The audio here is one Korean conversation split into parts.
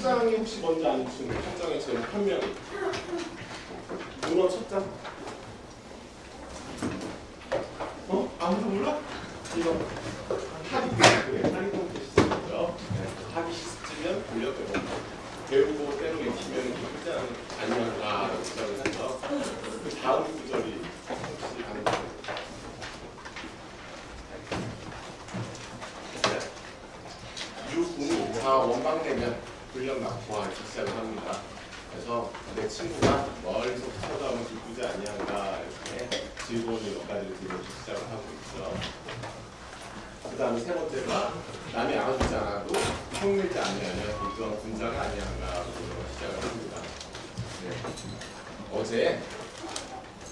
첫 장이 혹시 뭔지 아는 친구? 첫 장의 제목 한 명이. 문어 첫 장? 아무도 몰라? 이거 하리동캐스트죠. 하리시스트면 돌려배워. 배우고 때로 익히면 힘들지 않냐라고 주장을 해서 그 다음 구절이 혹시 아는 거? 유궁이 다 원망되면 훈련 낙후와 시작을 합니다. 그래서 내 친구가 멀리서 쳐다보면 기쁘지 아니한가 이렇게 즐거운 몇 가지를 들려주기 시작을 하고 있죠. 그 다음에 세 번째가 남이 알아주지 않아도 흉내지 않냐면 그건 군자가 아니한가 시작을 합니다. 네. 어제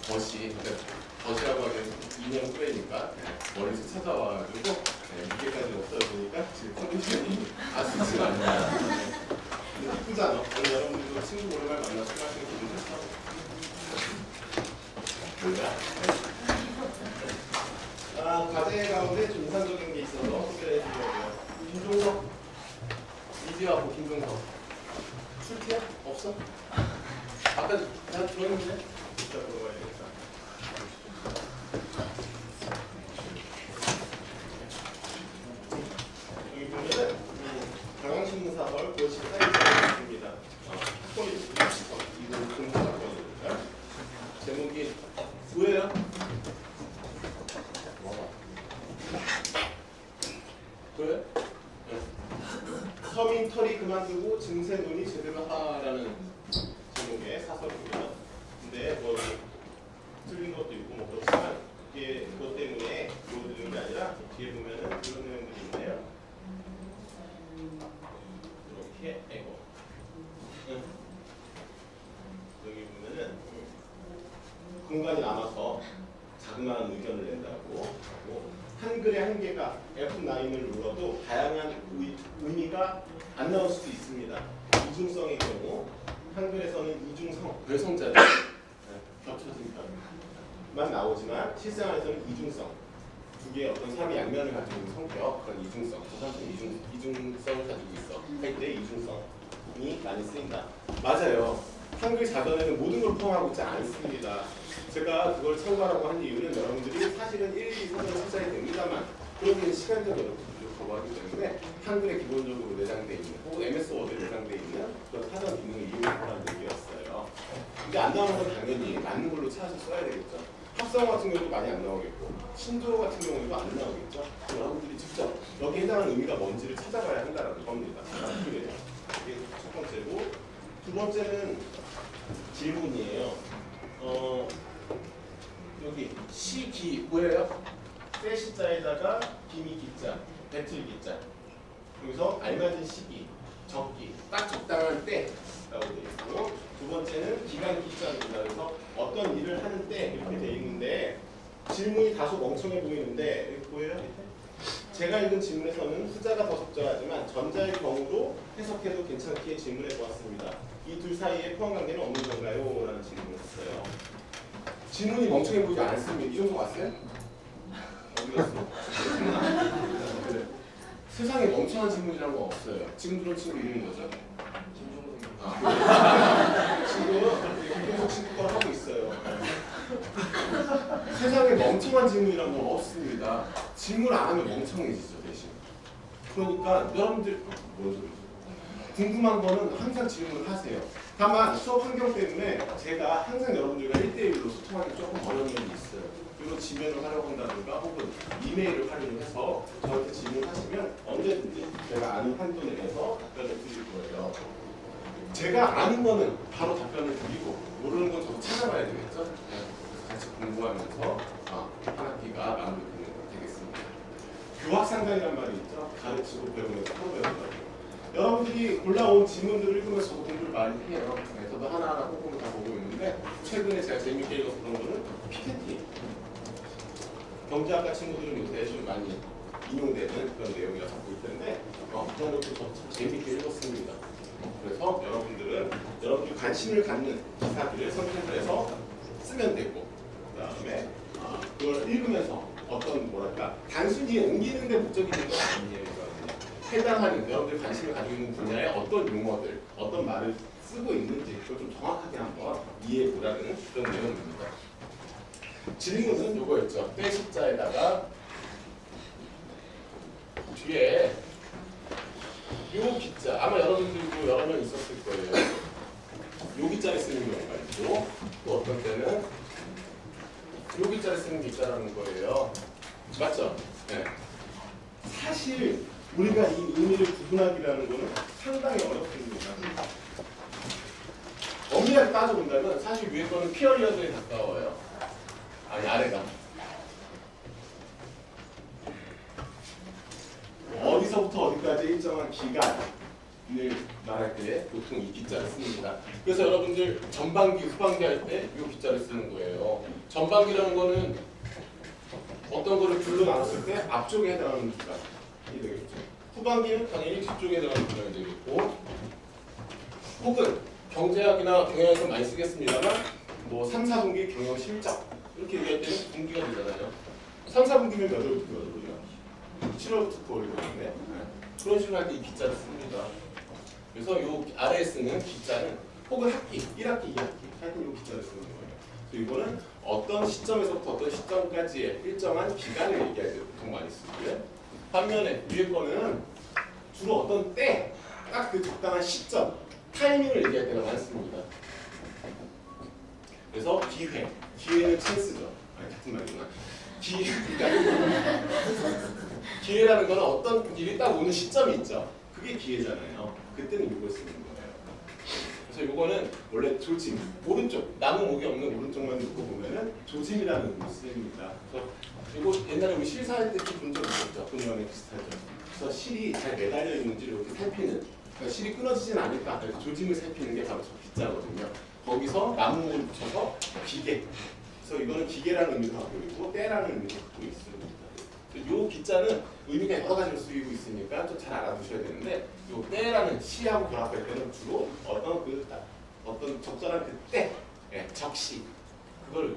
덫이라고 하기엔 인형 후배니까 멀리서 찾아와가지고 무게까지 없어지니까 지금 컨디션이 아주 좋지가 않아요. 이쁘잖아. 오늘 여러분들도 친구 오랜만에 만나서 하시는 기분 좋죠? 과제 가운데 좀 인상적인 게 있어서 소개를 해드리려고요. 김종석, 이지하고 김종석 출티야? 없어? 아까 나 들었는데? 이따 보러 가야 되겠다. 여기 보면은 강황신문사설 9월 14일에 있습니다. 학번이 이거 공부학번이니까 제목이 뭐예요? 왜? 서민털이 그만두고 증세 논의 제대로 하라는 제목의 사설입니다. 근데 뭐 틀린 것도 있고 뭐 그렇지만 이게 그것 때문에 보여드리는 게 아니라 뒤에 보면은 그런 내용들이 있네요. 이렇게 여기 보면은 공간이 남아서 자그마한 의견을 낸다고 하고 한글의 한계가 F9을 눌러도 다양한 의미가 안 나올 수도 있습니다. 이중성의 경우 한글에서는 이중성, 별성자들 겹쳐진다만 나오지만 실생활에서는 이중성, 두 개의 어떤 삶의 양면을 가지고 있는 성격, 그런 이중성, 저 사람들은 이중성을 가지고 있어 할 때 이중성이 많이 쓰인다. 맞아요. 한글 자전에는 모든 걸 포함하고 있지 않습니다. 제가 그걸 참고하라고 한 이유는 여러분들이 사실은 1, 2, 3을 찾아야 됩니다만 그러기에는 시간적으로 부족하기 때문에 한글에 기본적으로 내장되어 있는 혹은 MS 워드에 내장되어 있는 그런 사전 기능을 이용해보라는 얘기였어요. 근데 안 나오는 건 당연히 맞는 걸로 찾아서 써야 되겠죠. 합성 같은 경우도 많이 안 나오겠고 신조어 같은 경우도 안 나오겠죠. 여러분들이 직접 여기에 해당하는 의미가 뭔지를 찾아봐야 한다는 겁니다. 이게 첫 번째고 두 번째는 질문이에요. 여기 시기 뭐예요? 때 시자에다가 기미 기자, 배틀 기자. 여기서 알맞은 시기, 적기, 딱 적당한 때라고 되어 있고 두 번째는 기간 기자입니다. 그래서 어떤 일을 하는 때 이렇게 되어 있는데 질문이 다소 멍청해 보이는데 여기 보여요? 제가 읽은 질문에서는 후자가 더 적절하지만 전자의 경우도 해석해도 괜찮게 질문해 보았습니다. 이 둘 사이의 포함관계는 없는 건가요? 라는 질문을 했어요. 질문이 멍청해 보이지 않습니다. 이 정도 왔어요? 어디 갔어? 그래. 세상에 멍청한 질문이라는 거 없어요. 지금 들은 친구 이름이 뭐죠? 친구 김종석 친구가 하고 있어요. 세상에 멍청한 질문이라는 건 없습니다. 질문 안 하면 멍청해지죠 대신. 그러니까 여러분들 뭔 소리죠? 궁금한 거는 항상 질문을 하세요. 다만 수업 환경 때문에 제가 항상 여러분들과 1대1로 소통하기 조금 어려운 면이 있어요. 그리고 지면을 활용한다든가 혹은 이메일을 활용해서 저한테 질문하시면 언제든지 제가 아는 한도 내에서 답변을 드릴 거예요. 제가 아는 거는 바로 답변을 드리고 모르는 건 저도 찾아봐야 되겠죠? 같이 공부하면서 한 학기가 마무리되는 되겠습니다. 교학상담이란 말이 있죠? 가르치고 배우면서 서로 배운다고. 여러분들이 골라온 질문들을 읽으면서 저도 공부를 많이 해요. 네, 저도 하나하나 꼼꼼히 다 보고 있는데 최근에 제가 재밌게 읽어서 그런 거는 PPT. 경제학과 친구들은 요새 좀 많이 인용되는 그런 내용이라 잡고 있는데 그런 것도 참 재밌게 읽었습니다. 그래서 여러분들이 관심을 갖는 기사들을 선택을 해서 쓰면 되고 그 다음에 그걸 읽으면서 어떤 뭐랄까 단순히 옮기는 데 목적이 있는 건 아니에요. 해당하는 여러분들 관심을 가지고 있는 분야의 어떤 용어들 어떤 말을 쓰고 있는지 그걸 좀 정확하게 한번 이해해 보라는 그런 내용입니다. 질문은 요거였죠. 때 십자에다가 뒤에 요 기자, 아마 여러분들도 여러 명 있었을 거예요. 요 기자를 쓰는 경우가 있고 또 어떤 때는 요 기자를 쓰는 게 있다라는 거예요. 맞죠? 네. 사실 우리가 이 의미를 구분하기라는 거는 상당히 어렵습니다. 엄밀하게 따져본다면 사실 위에 거는 피어리어드에 가까워요. 아니 아래가. 어디서부터 어디까지 일정한 기간을 말할 때 보통 이 기자를 씁니다. 그래서 여러분들 전반기, 후반기 할 때 이 기자를 쓰는 거예요. 전반기라는 거는 어떤 거를 둘로 나눴을 때 앞쪽에 해당하는 기간이 되겠죠. 후반기는 당연히 뒤쪽에 해당하는 기간이 되겠고, 혹은 경제학이나 경영에서 많이 쓰겠습니다만 뭐 3, 4분기 경영 실적 이렇게 얘기할 때는 분기가 되잖아요. 3, 4분기면 몇 월부터 몇 월이야? 7월부터 9월이기 때문에 그런 식으로 할 때 이 기자를 씁니다. 그래서 이 아래에 쓰는 기자는 혹은 학기, 1학기, 2학기 할 때 이 기자를 쓰는 거예요. 그래서 이거는 어떤 시점에서부터 어떤 시점까지의 일정한 기간을 얘기할 때 보통 많이 쓰고요. 반면에 위에 거는 주로 어떤 때, 딱 그 적당한 시점, 타이밍을 얘기할 때가 많습니다. 그래서 기회는 찬스죠. 아니 같은 말이구나. 기회라는 거는 어떤 일이 딱 오는 시점이 있죠. 그게 기회잖아요. 그때는 이걸 쓰는 거예요. 그래서 이거는 원래 조짐, 오른쪽, 나무 목이 없는 오른쪽만 놓고 보면은 조짐이라는 의미로 쓰입니다. 그래서 이거 옛날에 우리 실사할 때 본 적 있었죠. 본연에 비슷하죠. 그래서 실이 잘 매달려 있는지를 이렇게 살피는, 그러니까 실이 끊어지진 않을까. 그래서 조짐을 살피는 게 바로 저 기자거든요. 거기서 나무 목을 붙여서 기계. 그래서 이거는 기계라는 의미도 갖고 있고 때라는 의미도 갖고 있습니다. 이 기자는 의미가 여러 가지로 쓰이고 있으니까 좀 잘 알아두셔야 되는데, 이 때라는 시하고 결합할 때는 주로 어떤 적절한 그 때, 적시 그걸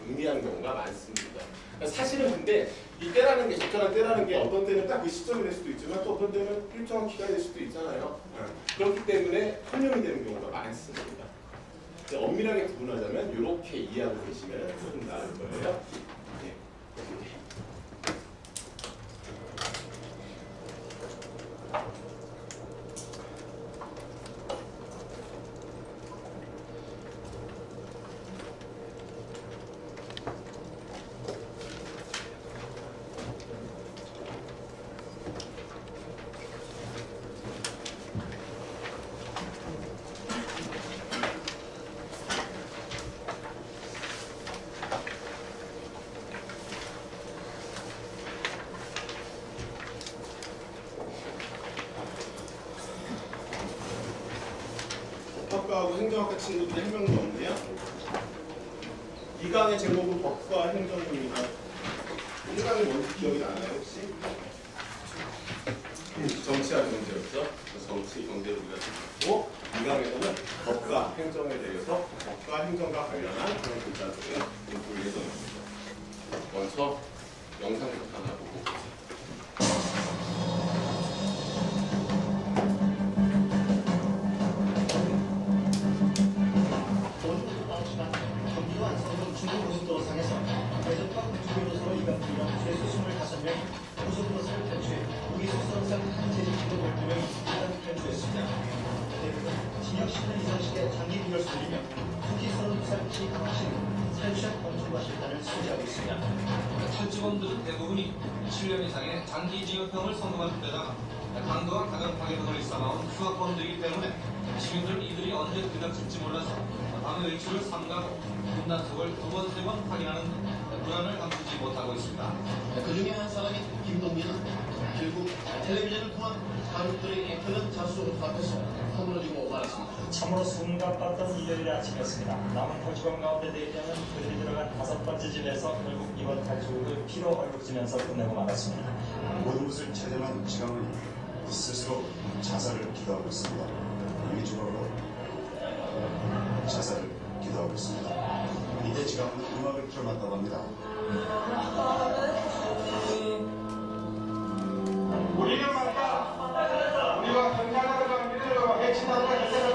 의미하는 경우가 많습니다. 사실은 근데 이 때라는 게 적절한 때라는 게 어떤 때는 딱 그 시점이 될 수도 있지만 또 어떤 때는 일정한 기간이 될 수도 있잖아요. 그렇기 때문에 혼용이 되는 경우가 많습니다. 엄밀하게 구분하자면 이렇게 이해하고 계시면 조금 나을 거예요. 법과하고 행정학과 친구들이 한 명도 없네요. 2강의 제목은 법과 행정입니다. 1강이 뭔지 기억이 나나요 혹시? 정치와 경제였죠. 그래서 정치, 경제를 우리가 듣고 2강에서는 법과 행정에 대해서 법과 행정과 관련한 그런 글자들을 볼 예정입니다. 먼저 영상부터 하나 보고 오겠습니다. 탈직원들은 대부분이 7년 이상의 장기징역형을 선고받은 데다가 강도와 가정 파괴등을 일삼아온 휴학범들이기 때문에 시민들은 이들이 언제 들닥칠지 몰라서 밤의 외출을 삼가고 분단속을 2번, 3번 확인하는 등 불안을 감추지 못하고 있습니다. 그중에 한 사람인 김동민은 결국 텔레비전을 통한 가족들의 애타는 자수를 앞에서 허물어지고 말았습니다. 참으로 숨가빴던 일요일 아침이었습니다. 남은 탈주범 가운데 4명은 그들이 들어간 5번째 집에서 결국 이번 탈주를 피로 얼룩지면서 끝내고 말았습니다. 모든 것을 체념한 지강은 스스로 자살을 기도하고 있습니다. 위주로 자살을 기도하고 있습니다. 이때 지강은 음악을 틀어놨다고 합니다. 우리는 말까 우리가 건강하고 믿으려고 해치다가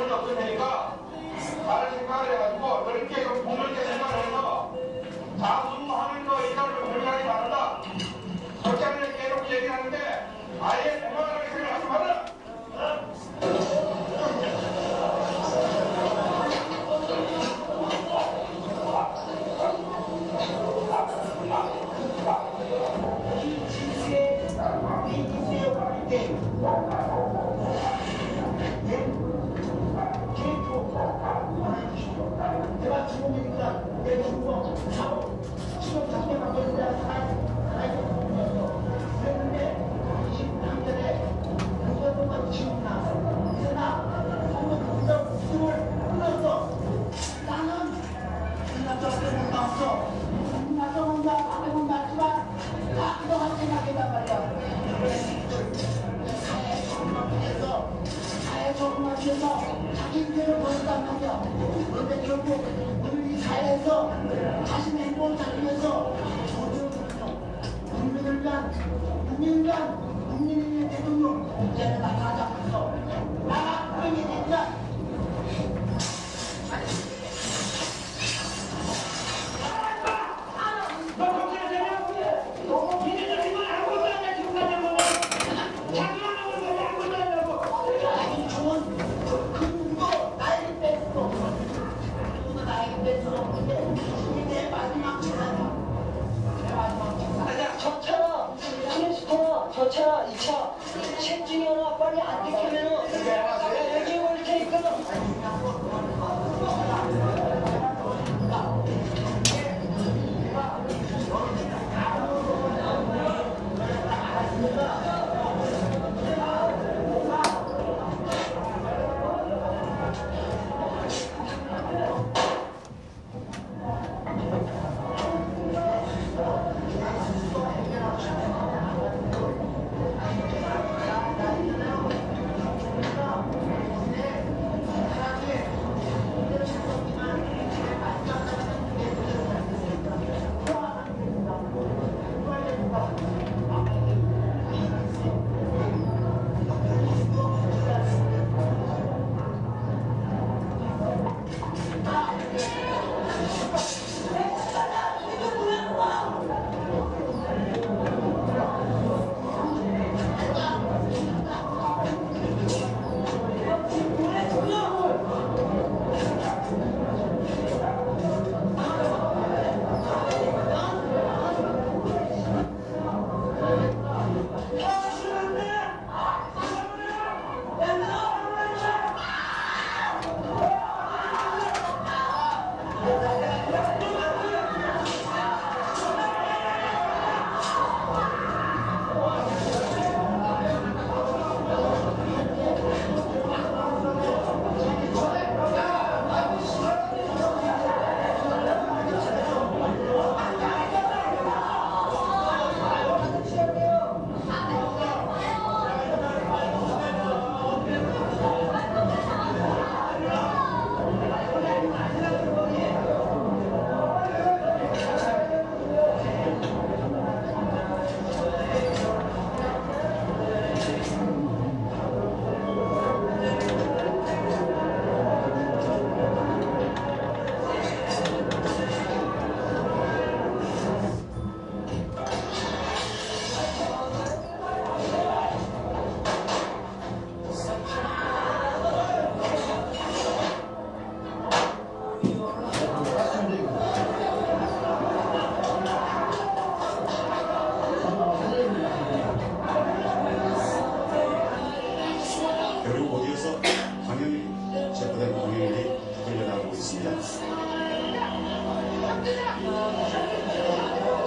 봤어. 나도 나도 맞지만 너가 생각해봐 말이야. 사회 적응하면서 자기 인생을 벌였단 말이야. 그런데 결국 오늘 이 사회에서 자신의 행복을 찾으면서 국민을 위한 국민을 위한 대통령 이제는 다 잡았어. 나가 국민이 된다. 저차 2차 셋 중에 하나 빨리 안 지키면은 내가 얘기해 버릴 테니까. 결국 어디에서 방영이 제보된 방영이 흘려나오고 있습니다.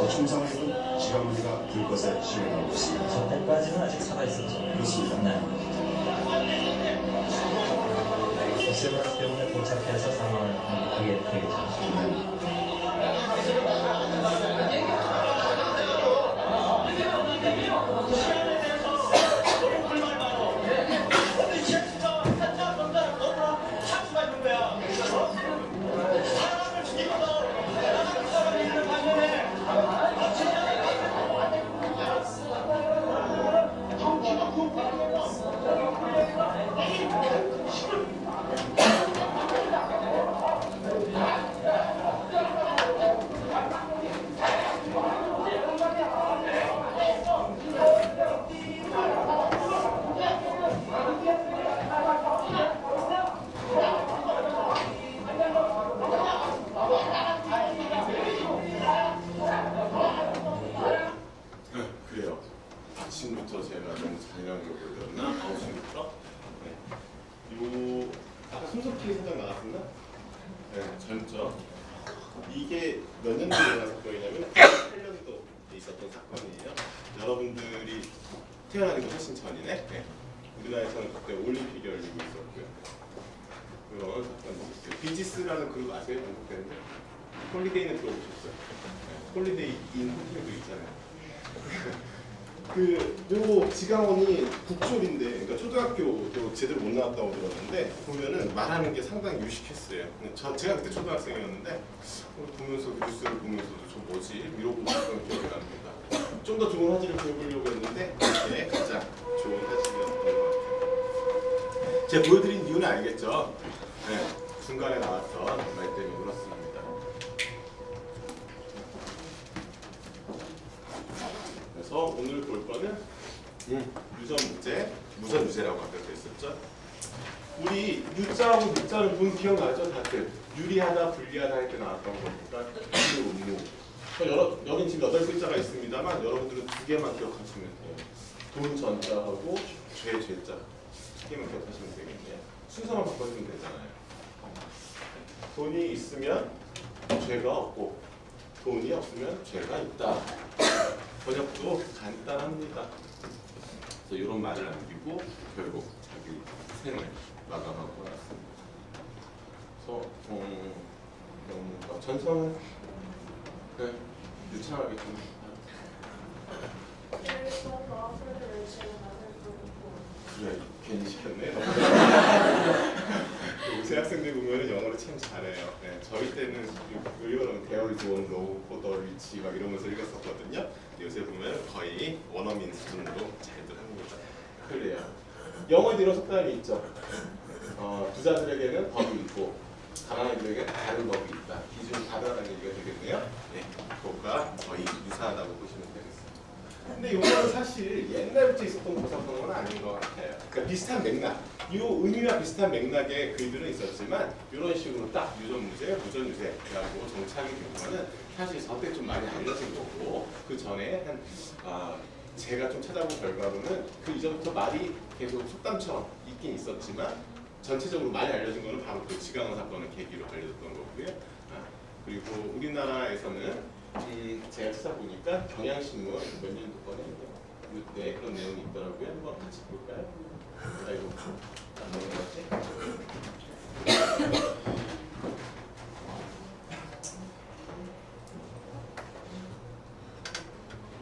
총상에서는 지가문이가 불것에 실려나오고 있습니다. 저때까지는 아직 살아있었죠. 그렇습니다. 네. 세브란스 병원에 도착해서 상황을 하게 되겠죠. 그래요. 아침부터 제가 너무 잔인하게 보여드렸나? 9시부터? 네. 아까 손석희 사장 나왔었나? 네, 전적. 이게 몇 년도에 일어난 사건이냐면 8년도에 있었던 사건이에요. 여러분들이 태어나는 게 훨씬 전이네. 네. 우리나라에서는 그때 올림픽이 열리고 있었고요. 그런 사건이 있었어요. 비지스라는 그룹 아세요? 한국 때인데? 홀리데이는 들어보셨어요? 네, 홀리데이 인 호텔도 있잖아요. 요 지강원이 국졸인데, 그러니까 초등학교도 제대로 못 나왔다고 들었는데 보면은 말하는 게 상당히 유식했어요. 제가 그때 초등학생이었는데 보면서 뉴스를 보면서도 저 뭐지 이러고 있었던 기억이 납니다. 좀 더 좋은 화질을 보여보려고 했는데 이게 가장 좋은 화질이었던 것 같아요. 제가 보여드린 이유는 알겠죠? 네, 중간에 나왔던 말 때문에 그렇습니다. 그래서 오늘 볼 거는 유전 문제, 무선 유제라고 아까 그랬었죠. 우리 유자하고 육자는 본 기억나죠? 다들 유리하다, 불리하다 할 때 나왔던 거니까 유, 무. 여긴 지금 8글자가 있습니다만 여러분들은 2개만 기억하시면 돼요. 돈 전자하고 죄, 죄자 2개만 기억하시면 되겠네요. 순서만 바꿔주면 되잖아요. 돈이 있으면 죄가 없고 돈이 없으면 죄가 있다. 번역도 간단합니다. 그래서 이런 말을 남기고 결국 자기 생을 마감하고 나왔습니다. 그래서 전성은 유창하게 좀 그래 괜히 시켰네. 요새 학생들 보면 영어를 참 잘해요. 네, 저희 때는 읽어놓으면 대어리 좋은 로우 포더 리치 막 이러면서 읽었었거든요. 요새 보면 거의 원어민 수준으로 잘들 합니다. 그래요. 영어에 이런 속담이 있죠. 부자들에게는 법이 있고 가난한들에게 다른 법이 있다. 기준이 다르다는 얘기가 되겠네요. 네, 그것과 거의 유사하다고 보시면 되겠습니다. 근데 이거는 사실 옛날부터 있었던 고사성어는 아닌 것 같아요. 그러니까 비슷한 맥락, 이 의미와 비슷한 맥락의 글들은 있었지만 이런 식으로 딱 유전무제, 무전유제라고 정착이 된 거는 사실 저때 좀 많이 알려진 거고 그 전에 제가 좀 찾아본 결과로는 그 이전부터 말이 계속 속담처럼 있긴 있었지만 전체적으로 많이 알려진 거는 바로 그 지강원 사건을 계기로 알려졌던 거고요. 그리고 우리나라에서는 제가 찾아보니까 경향신문 몇 년도 거네 네, 그런 내용이 있더라고요. 한번 같이 볼까요? 아이고 안 넘어갔지?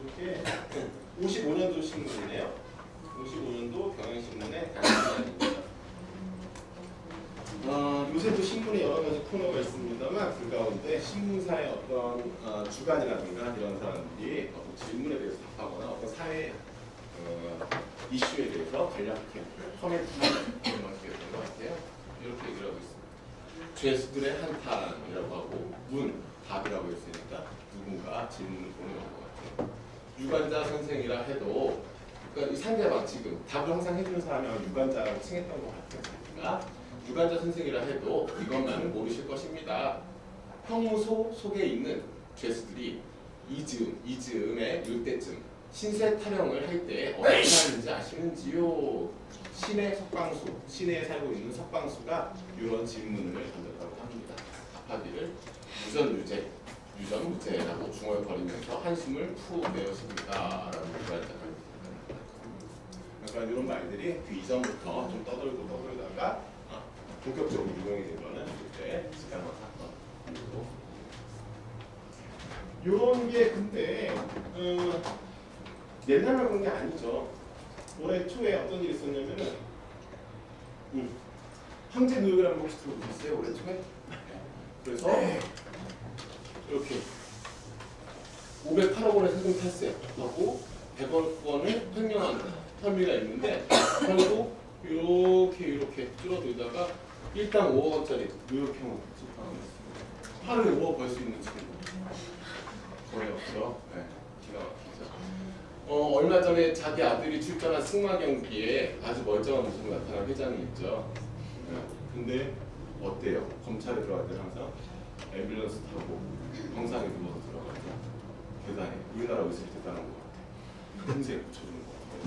이게 55년도 신문이네요. 55년도 경향신문의 강신문입니다. 요새도 신문에 여러 가지 코너가 있습니다만 그 가운데 신문사의 어떤 주간이라든가 이런 사람들이 어떤 질문에 대해서 답하거나 어떤 사회 이슈에 대해서 간략하게 커멘트하는 그런 방식이었던 것 같아요. 이렇게 얘기를 하고 있습니다. 죄수들의 한탄이라고 하고 문, 답이라고 했으니까 누군가 질문을 보내는 것 같아요. 유관자 선생이라 해도 그러니까 이 상대방 지금 답을 항상 해주는 사람이 유관자라고 칭했던 것 같아요. 유관자 선생이라 해도 이것만은 모르실 것입니다. 형무소 속에 있는 죄수들이 이즈음의 요때쯤 신세 타령을 할 때 어떻게 하는지 아시는지요? 시내에 살고 있는 석방수가 이런 질문을 던졌다고 합니다. 답하기를 유전무제라고 중얼거리면서 한숨을 푹 내었습니다. 라고 유관자가 약간 이런 말들이 그 이전부터 좀 떠돌다가 본격적으로 유명이 된 거는 그때 지강원 사건 그리고 이런 게 근데 옛날만 그런 게 아니죠. 올해 초에 어떤 일이 있었냐면은 황제 노역이라는 거 혹시 들어보셨어요? 올해 초에? 그래서 이렇게 508억 원의 세금 탈세하고 100억 원을 횡령한 혐의가 있는데 결국 이렇게 줄어들다가 일단 5억 원짜리 노역형을 집행했습니다. 하루에 5억 벌 수 있는 친구 거의 없죠. 네, 기가 막히죠. 얼마 전에 자기 아들이 출전한 승마 경기에 아주 멀쩡한 모습으로 나타난 회장이 있죠. 네, 근데 어때요? 검찰에 들어갈 때는 항상 앰뷸런스 타고 병상에 누워서 들어가죠. 대단해. 우리나라 의사들이 대단한 것 같아. 금세 붙여주는 것 같아요.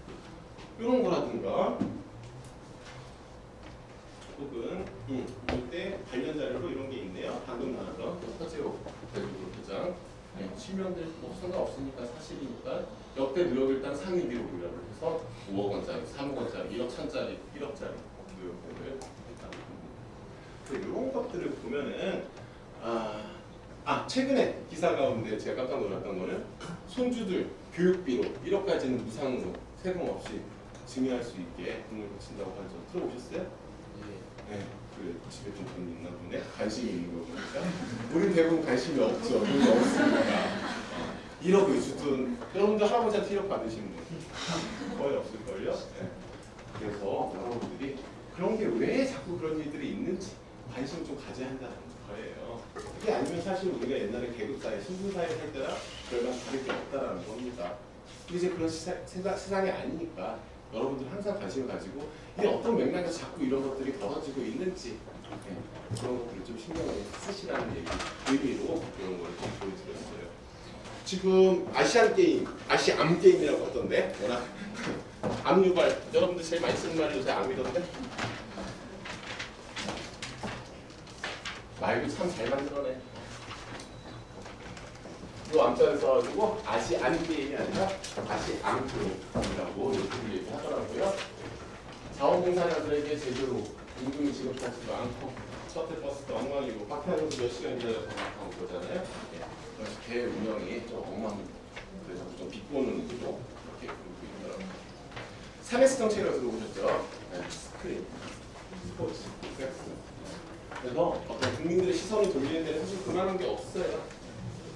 네. 이런 거라든가 혹은 이때 관련 자료로 이런 게 있네요. 방금 나왔던 서재호 대구부장 실명들 뭐 상관없으니까 사실이니까 역대 노역일단 상위 기록이라고 해서 5억 원짜리, 3억 원짜리, 1억 천짜리, 1억짜리 노역들을 했다고 합니다. 이런 것들을 보면은 최근에 기사 가운데 제가 깜짝 놀랐던 거는 손주들 교육비로 1억까지는 무상으로 세금 없이 증여할 수 있게 돈을 붙인다고 하죠. 들어보셨어요? 네. 그 집에 좀 돈 있나 보네. 관심이 있는 거 보니까. 우리 대부분 관심이 없죠. 돈이 없으니까. 1억을 주든 여러분들 할아버지한테 1억 받으신 분 거의 없을걸요? 네. 그래서 여러분들이 그런 게 왜 자꾸 그런 일들이 있는지 관심을 좀 가져야 한다는 거예요. 그게 아니면 사실 우리가 옛날에 계급사회, 신분사회 살 때랑 별반 다를 게 없다라는 겁니다. 근데 이제 그런 세상이 아니니까 여러분들 항상 관심을 가지고 이게 어떤 맥락에서 자꾸 이런 것들이 벌어지고 있는지 그런 것들을 좀 신경을 쓰시라는 의미로 이런 걸 좀 보여드렸어요. 지금 아시안 게임, 아시암 게임이라고 하던데 워낙 암 유발, 여러분들 제일 많이 쓰는 말이 요새 암이던데 말도 참 잘 만들어내. 이 암자를 써가지고 아시안 게임이 아니라 아시암 게임이라고 이렇게 얘기하더라고요. 자원봉사자들에게 제대로 임금이 지급하지도 않고 셔틀버스도 엉망이고 박해하면서 몇 시간 기다려서 하고 그러잖아요. 그래서 개 운영이 좀 엉망입니다. 그래서 좀 비꼬는 의미로 이렇게 보고 있더라고요. 3S 정책이라고 들어보셨죠? 스크린, 스포츠, 섹스. 그래서 어떤 국민들의 시선이 돌리는 데는 사실 그만한 게 없어요.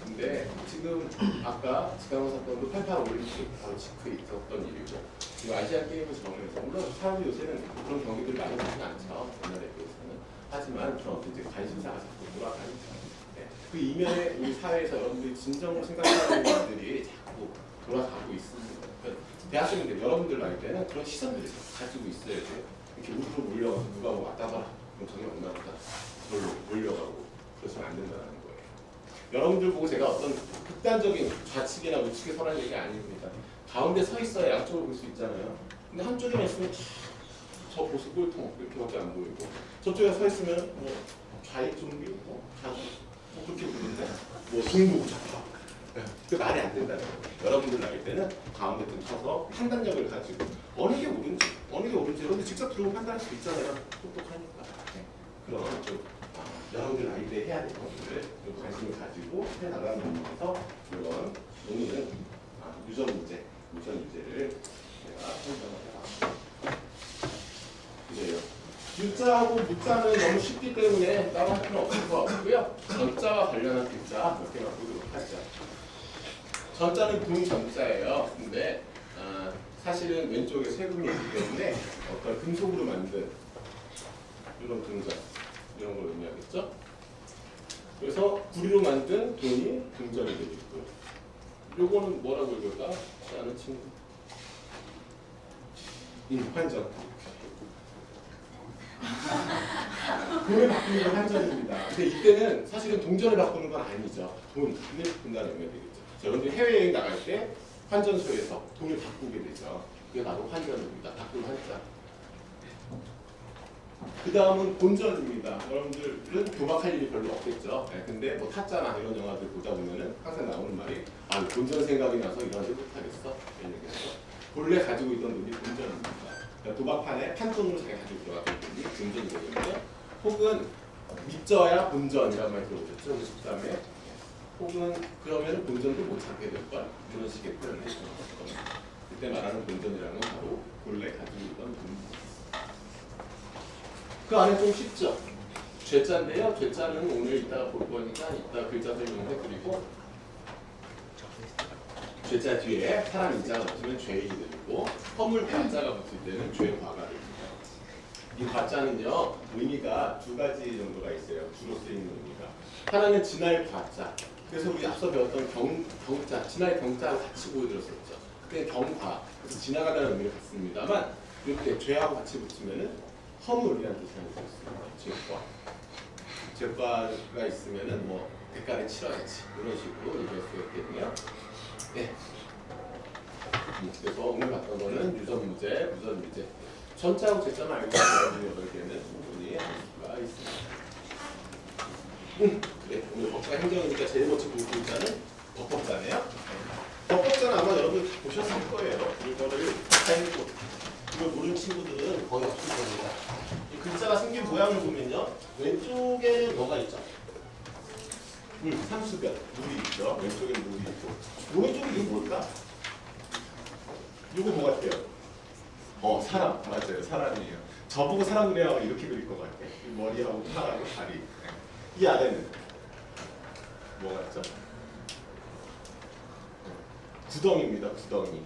근데 지금 아까 지난번 사건도 88 올림픽 바로 직후에 있었던 일이고 지금 아시안 게임을 정해서 물론 사람들이 요새는 그런 경기들이 많이 보지는 않죠. 옛날에 비해서는. 하지만 그런 이제 관심사가 자꾸 돌아가니까 그 이면에 우리 사회에서 여러분들이 진정으로 생각하는 일들이 자꾸 돌아가고 있습니다. 대학생들 여러분들 나이 때는 그런 시선들을 가지고 있어야 돼요. 이렇게 우르르 몰려가서 누가 뭐 왔다 봐라 그럼 저기 없나 보다 저로 몰려가고 그러시면 안 된다는 거예요. 여러분들 보고 제가 어떤 극단적인 좌측이나 우측에 서라는 얘기 아닙니다. 가운데 서 있어야 양쪽을 볼 수 있잖아요. 근데 한쪽에만 있으면 저 보수 꼴통 이렇게밖에 안 보이고 저쪽에 서 있으면 뭐 좌익 좀비, 뭐 좌익 뭐 그렇게 보는데 뭐 중국 좌파 그 말이 안 된다는 거예요. 여러분들 나이 때는 가운데 좀 서서 판단력을 가지고 어느 게 옳은지 여러분들 직접 들어보고 판단할 수 있잖아요. 똑똑하니까. 그런 좀 여러분들 나이 때 해야 될 것들을 좀 관심을 가지고 해나가는 면에서 이런 논의는 유전 유제를 제가 설명을 해봤습니다. 그래요. 유자하고 무자는 너무 쉽기 때문에 따로 할 필요는 없을 것 같고요. 전자와 관련한 글자 몇 개만 보도록 하죠. 전자는 동전자예요. 근데 사실은 왼쪽에 세금이 있기 때문에 어떤 금속으로 만든 이런 동전 이런 걸 의미하겠죠. 그래서 구리로 만든 돈이 동전이 되겠고요. 요거는 뭐라고 읽을까? 아는 친구. 환전. 돈을 바꾸는 건 환전입니다. 근데 이때는 사실은 동전을 바꾸는 건 아니죠. 돈을 본다는 의미가 되겠죠. 여러분들이 해외여행 나갈 때 환전소에서 돈을 바꾸게 되죠. 그게 바로 환전입니다. 바꿀 환자. 그 다음은 본전입니다. 여러분들은 도박할 일이 별로 없겠죠. 근데 뭐 타짜나 이런 영화들 보다 보면은 항상 나오는 말이 본전 생각이 나서 이런 일 못하겠어. 이런 얘기해서 본래 가지고 있던 돈이 본전입니다. 그러니까 도박판에 판돈으로 자기가 가지고 들어갔던 돈이 본전이 되거든요. 혹은 믿져야 본전이라는 말 들어보셨죠? 우리 13회. 혹은 그러면 본전도 못 찾게 될 걸 그런 식의 표현을 해주는 거예요. 그때 말하는 본전이라는 건 바로 본래 가지고 있던 돈입니다. 그 안에 좀 쉽죠? 죄자인데요. 죄자는 오늘 이따가 볼 거니까 이따 글자 설명을 해드리고 죄자 뒤에 사람 인자가 붙으면 죄인이 되고 허물 과자가 붙을 때는 죄과가 됩니다. 이 과자는요 의미가 두 가지 정도가 있어요. 주로 쓰이는 의미가 하나는 지날 과자. 그래서 우리 앞서 배웠던 경자, 지날 경자를 같이 보여드렸었죠. 그때 경과, 그래서 지나가다는 의미를 갖습니다만 이렇게 죄하고 같이 붙으면은 허물이라는 뜻을 하고 있습니다. 죄과가 있으면은 뭐 대가를 치러야지 이런 식으로 얘기할 수가 있겠네요. 네. 그래서 오늘 봤던 거는 유전무죄, 무전유죄. 전자하고 제자만 알고 있는 8개는 충분히 할 수가 있습니다. 그래, 오늘 법과 행정이니까 제일 먼저 볼 글자는 법법자네요. 법법자는 아마 여러분 다 보셨을 거예요. 이거를 알고 이걸 모르는 친구들은 거의 없을 겁니다. 이 글자가 생긴 모양을 보면요, 왼쪽에 뭐가 있죠? 삼수변, 물이 있죠. 왼쪽에 물이 있고. 오른쪽에 이거 뭘까? 이거 뭐 같아요? 사람. 맞아요. 사람이에요. 저보고 사람 그려하고 이렇게 그릴 것 같아. 머리하고 팔하고 다리. 이 아래는 뭐 같죠? 구덩이입니다. 구덩이.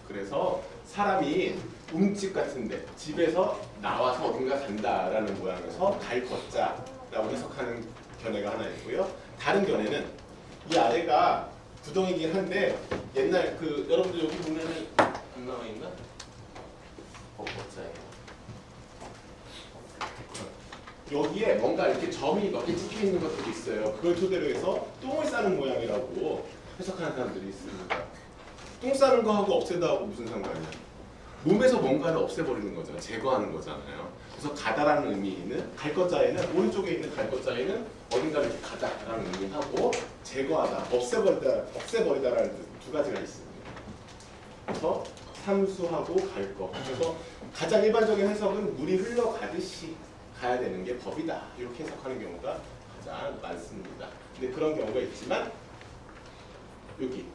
그래서 사람이 움집 같은데 집에서 나와서 어딘가 간다라는 모양에서 갈 것자라고 해석하는 견해가 하나 있고요. 다른 견해는 이 아래가 구덩이긴 한데 옛날 여러분들 여기 보면은 안 나와 있나? 것자예요. 여기에 뭔가 이렇게 점이 몇 개 찍혀 있는 것들이 있어요. 그걸 토대로 해서 똥을 싸는 모양이라고 해석하는 사람들이 있습니다. 똥 싸는 거하고 없애다하고 무슨 상관이야? 몸에서 뭔가를 없애버리는 거잖아요. 제거하는 거잖아요. 그래서 가다라는 의미는 갈 것자에는 오른쪽에 있는 갈 것자에는 어딘가를 이렇게 가다라는 의미하고 제거하다, 없애버리다라는 두 가지가 있습니다. 그래서 삼수하고 갈 것. 그래서 가장 일반적인 해석은 물이 흘러가듯이 가야 되는 게 법이다. 이렇게 해석하는 경우가 가장 많습니다. 근데 그런 경우가 있지만 여기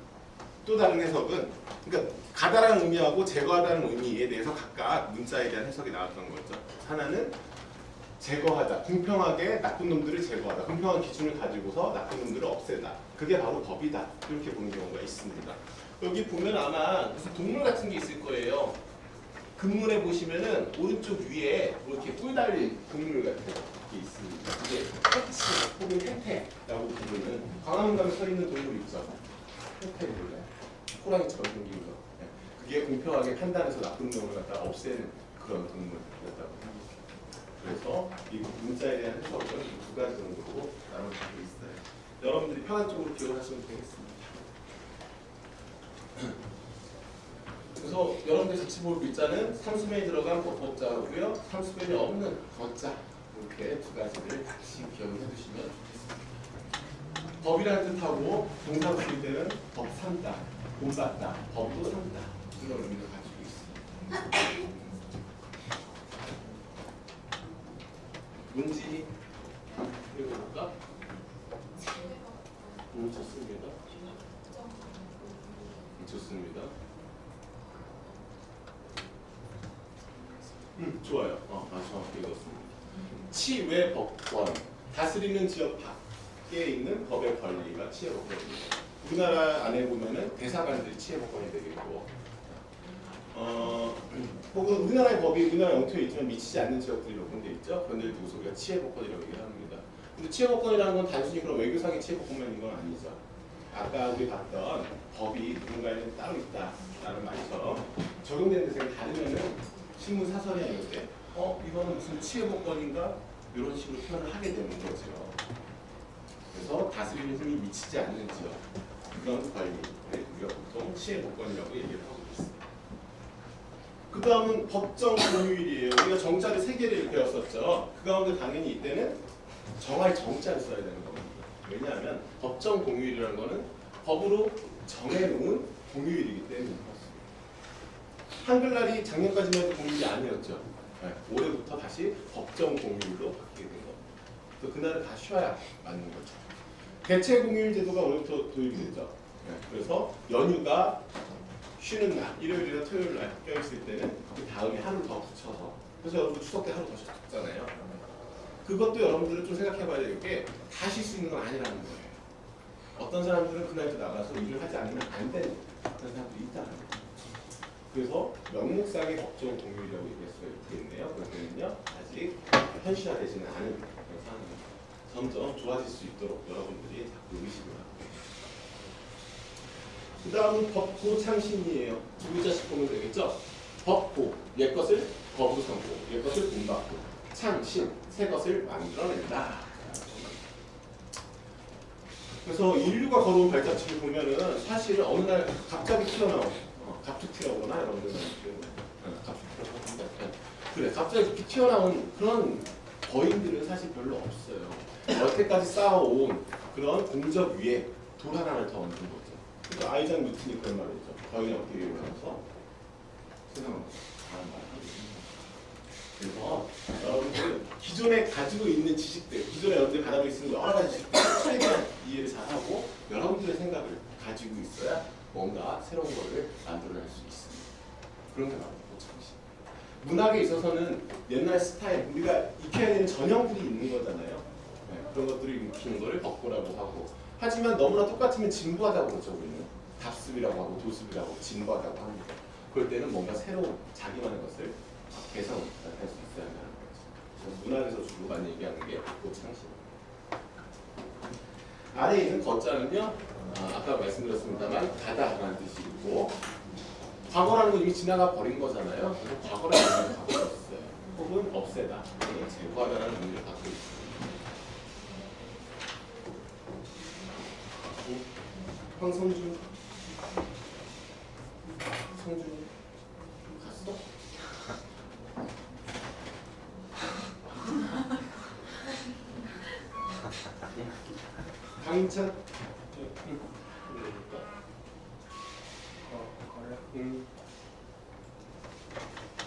또 다른 해석은 그러니까 가다라는 의미하고 제거하다는 의미에 대해서 각각 문자에 대한 해석이 나왔던 거죠. 하나는 제거하다, 공평하게 나쁜 놈들을 제거하다, 공평한 기준을 가지고서 나쁜 놈들을 없애다. 그게 바로 법이다. 이렇게 보는 경우가 있습니다. 여기 보면 아마 무슨 동물 같은 게 있을 거예요. 금물에 보시면은 오른쪽 위에 뭐 이렇게 뿔 달린 금물 같은 게 있습니다. 이게 해치 혹은 해태라고 부르는 광화문강에 서 있는 동물 있죠. 해태를 몰라요. 호랑이처럼 생긴 거. 그게 공평하게 판단해서 나쁜 놈을 갖다 없애는 그런 동물이었다고 합니다. 그래서 이 문자에 대한 해석은 이 두 가지 정도로 나눠지고 있어요. 여러분들이 편한 쪽으로 기억을 하시면 되겠습니다. 그래서 여러분들 같이 볼 글자는 삼수변이 들어간 법자고요. 삼수변이 없는 거자 이렇게 두 가지를 같이 기억을 해두시면 좋겠습니다. 법이라는 뜻하고 동사 쓸 때는 법 삼다, 본받다, 법도 삼다 이런 의미를 가지고 있습니다. 문지 읽어볼까? 좋습니다. 좋습니다. 좋아요. 정확히 읽었습니다. 치외 법권, 다스리는 지역 밖에 있는 법의 권리가 치외 법권입니다. 우리나라 안에 보면은 대사관들이 치외 법권이 되겠고, 혹은 우리나라의 법이 우리나라 영토에 있지만 미치지 않는 지역들이 몇 군데 있죠. 그런 데를 두고서 우리가 치외 법권이라고 얘기를 합니다. 근데 치외 법권이라는 건 단순히 그런 외교상의 치외 법권만인 건 아니죠. 아까 우리 봤던 법이 누군가에는 따로 있다라는 말처럼 적용되는 데서 다르면은 신문 사설이나 이럴 때 이거는 무슨 치외법권인가 이런 식으로 표현을 하게 되는 거죠. 그래서 다스리는 힘이 미치지 않는 지역 그런 권리를 우리가 보통 치외법권이라고 얘기를 하고 있습니다. 그 다음은 법정 공휴일이에요. 우리가 정자를 3개를 배웠었죠. 그 가운데 당연히 이때는 정할 정자를 써야 되는 겁니다. 왜냐하면 법정 공휴일이라는 거는 법으로 정해놓은 공휴일이기 때문에 한글날이 작년까지만 해도 공휴일이 아니었죠. 올해부터 다시 법정 공휴일로 바뀌게 된 겁니다. 그래서 그날은 다 쉬어야 맞는 거죠. 대체 공휴일 제도가 올해부터 도입이 됐죠. 그래서 연휴가 쉬는 날, 일요일이나 토요일 날 껴있을 때는 그 다음에 하루 더 붙여서 그래서 여러분 추석 때 하루 더 쉬었잖아요. 그것도 여러분들은 좀 생각해봐야 될 게 다 쉴 수 있는 건 아니라는 거예요. 어떤 사람들은 그날도 나가서 일을 하지 않으면 안 되는 그런 사람들이 있다는 거예요. 그래서 명목상의 법정 공휴일이라고 얘기할 수가 있겠네요. 그러면요 아직 현실화되지는 않은 그런 상황입니다. 점점 좋아질 수 있도록 여러분들이 자꾸 의식을 하고 계십니다. 그 다음은 법고 창신이에요. 두 글자씩 보면 되겠죠? 법고, 옛 것을 법으로 삼고, 옛 것을 본받고, 창신, 새 것을 만들어낸다. 그래서 인류가 걸어온 발자취를 보면은 사실 어느 날 갑자기 튀어나온 갑툭 튀어오거나 여러분들 갑툭 튀어나온다. 그래 갑자기 이렇게 튀어나온 그런 거인들은 사실 별로 없어요. 여태까지 쌓아온 그런 공적 위에 돌 하나를 더 얹은 거죠. 그러니까 아이작 뉴턴이 그런 말을 했죠. 거인이 어떻게 일어나서 세상을 다른 말을 하고 있습니다. 그래서 여러분들 기존에 가지고 있는 지식들, 기존에 여러분들이 가지고 있는 여러 가지 지식들 최대한 이해를 잘하고 여러분들의 생각을 가지고 있어야 뭔가 새로운 거를 만들어낼 수 있습니다. 그런 게 바로 고창시. 문학에 있어서는 옛날 스타일, 우리가 익혀야 되는 전형들이 있는 거잖아요. 네, 그런 것들을 익히는 거를 덕고라고 하고, 하지만 너무나 똑같으면 진부하다고 그러죠. 우리는 답습이라고 하고 도습이라고 하고 진부하다고 합니다. 그럴 때는 뭔가 새로운 자기만의 것을 개성할 수 있어야 한다는 거죠. 문학에서 주로 많이 얘기하는 게 고창시입니다. 아래에 있는 거자는요, 아까 말씀드렸습니다만 가다라는 뜻이 있고, 과거라는 건 이미 지나가 버린 거잖아요. 그래서 과거라는 의미를 갖고 있어요. 혹은 없애다, 제거하다라는 의미를 갖고 있습니다. 황성준, 성준이 갔어? 강인찬?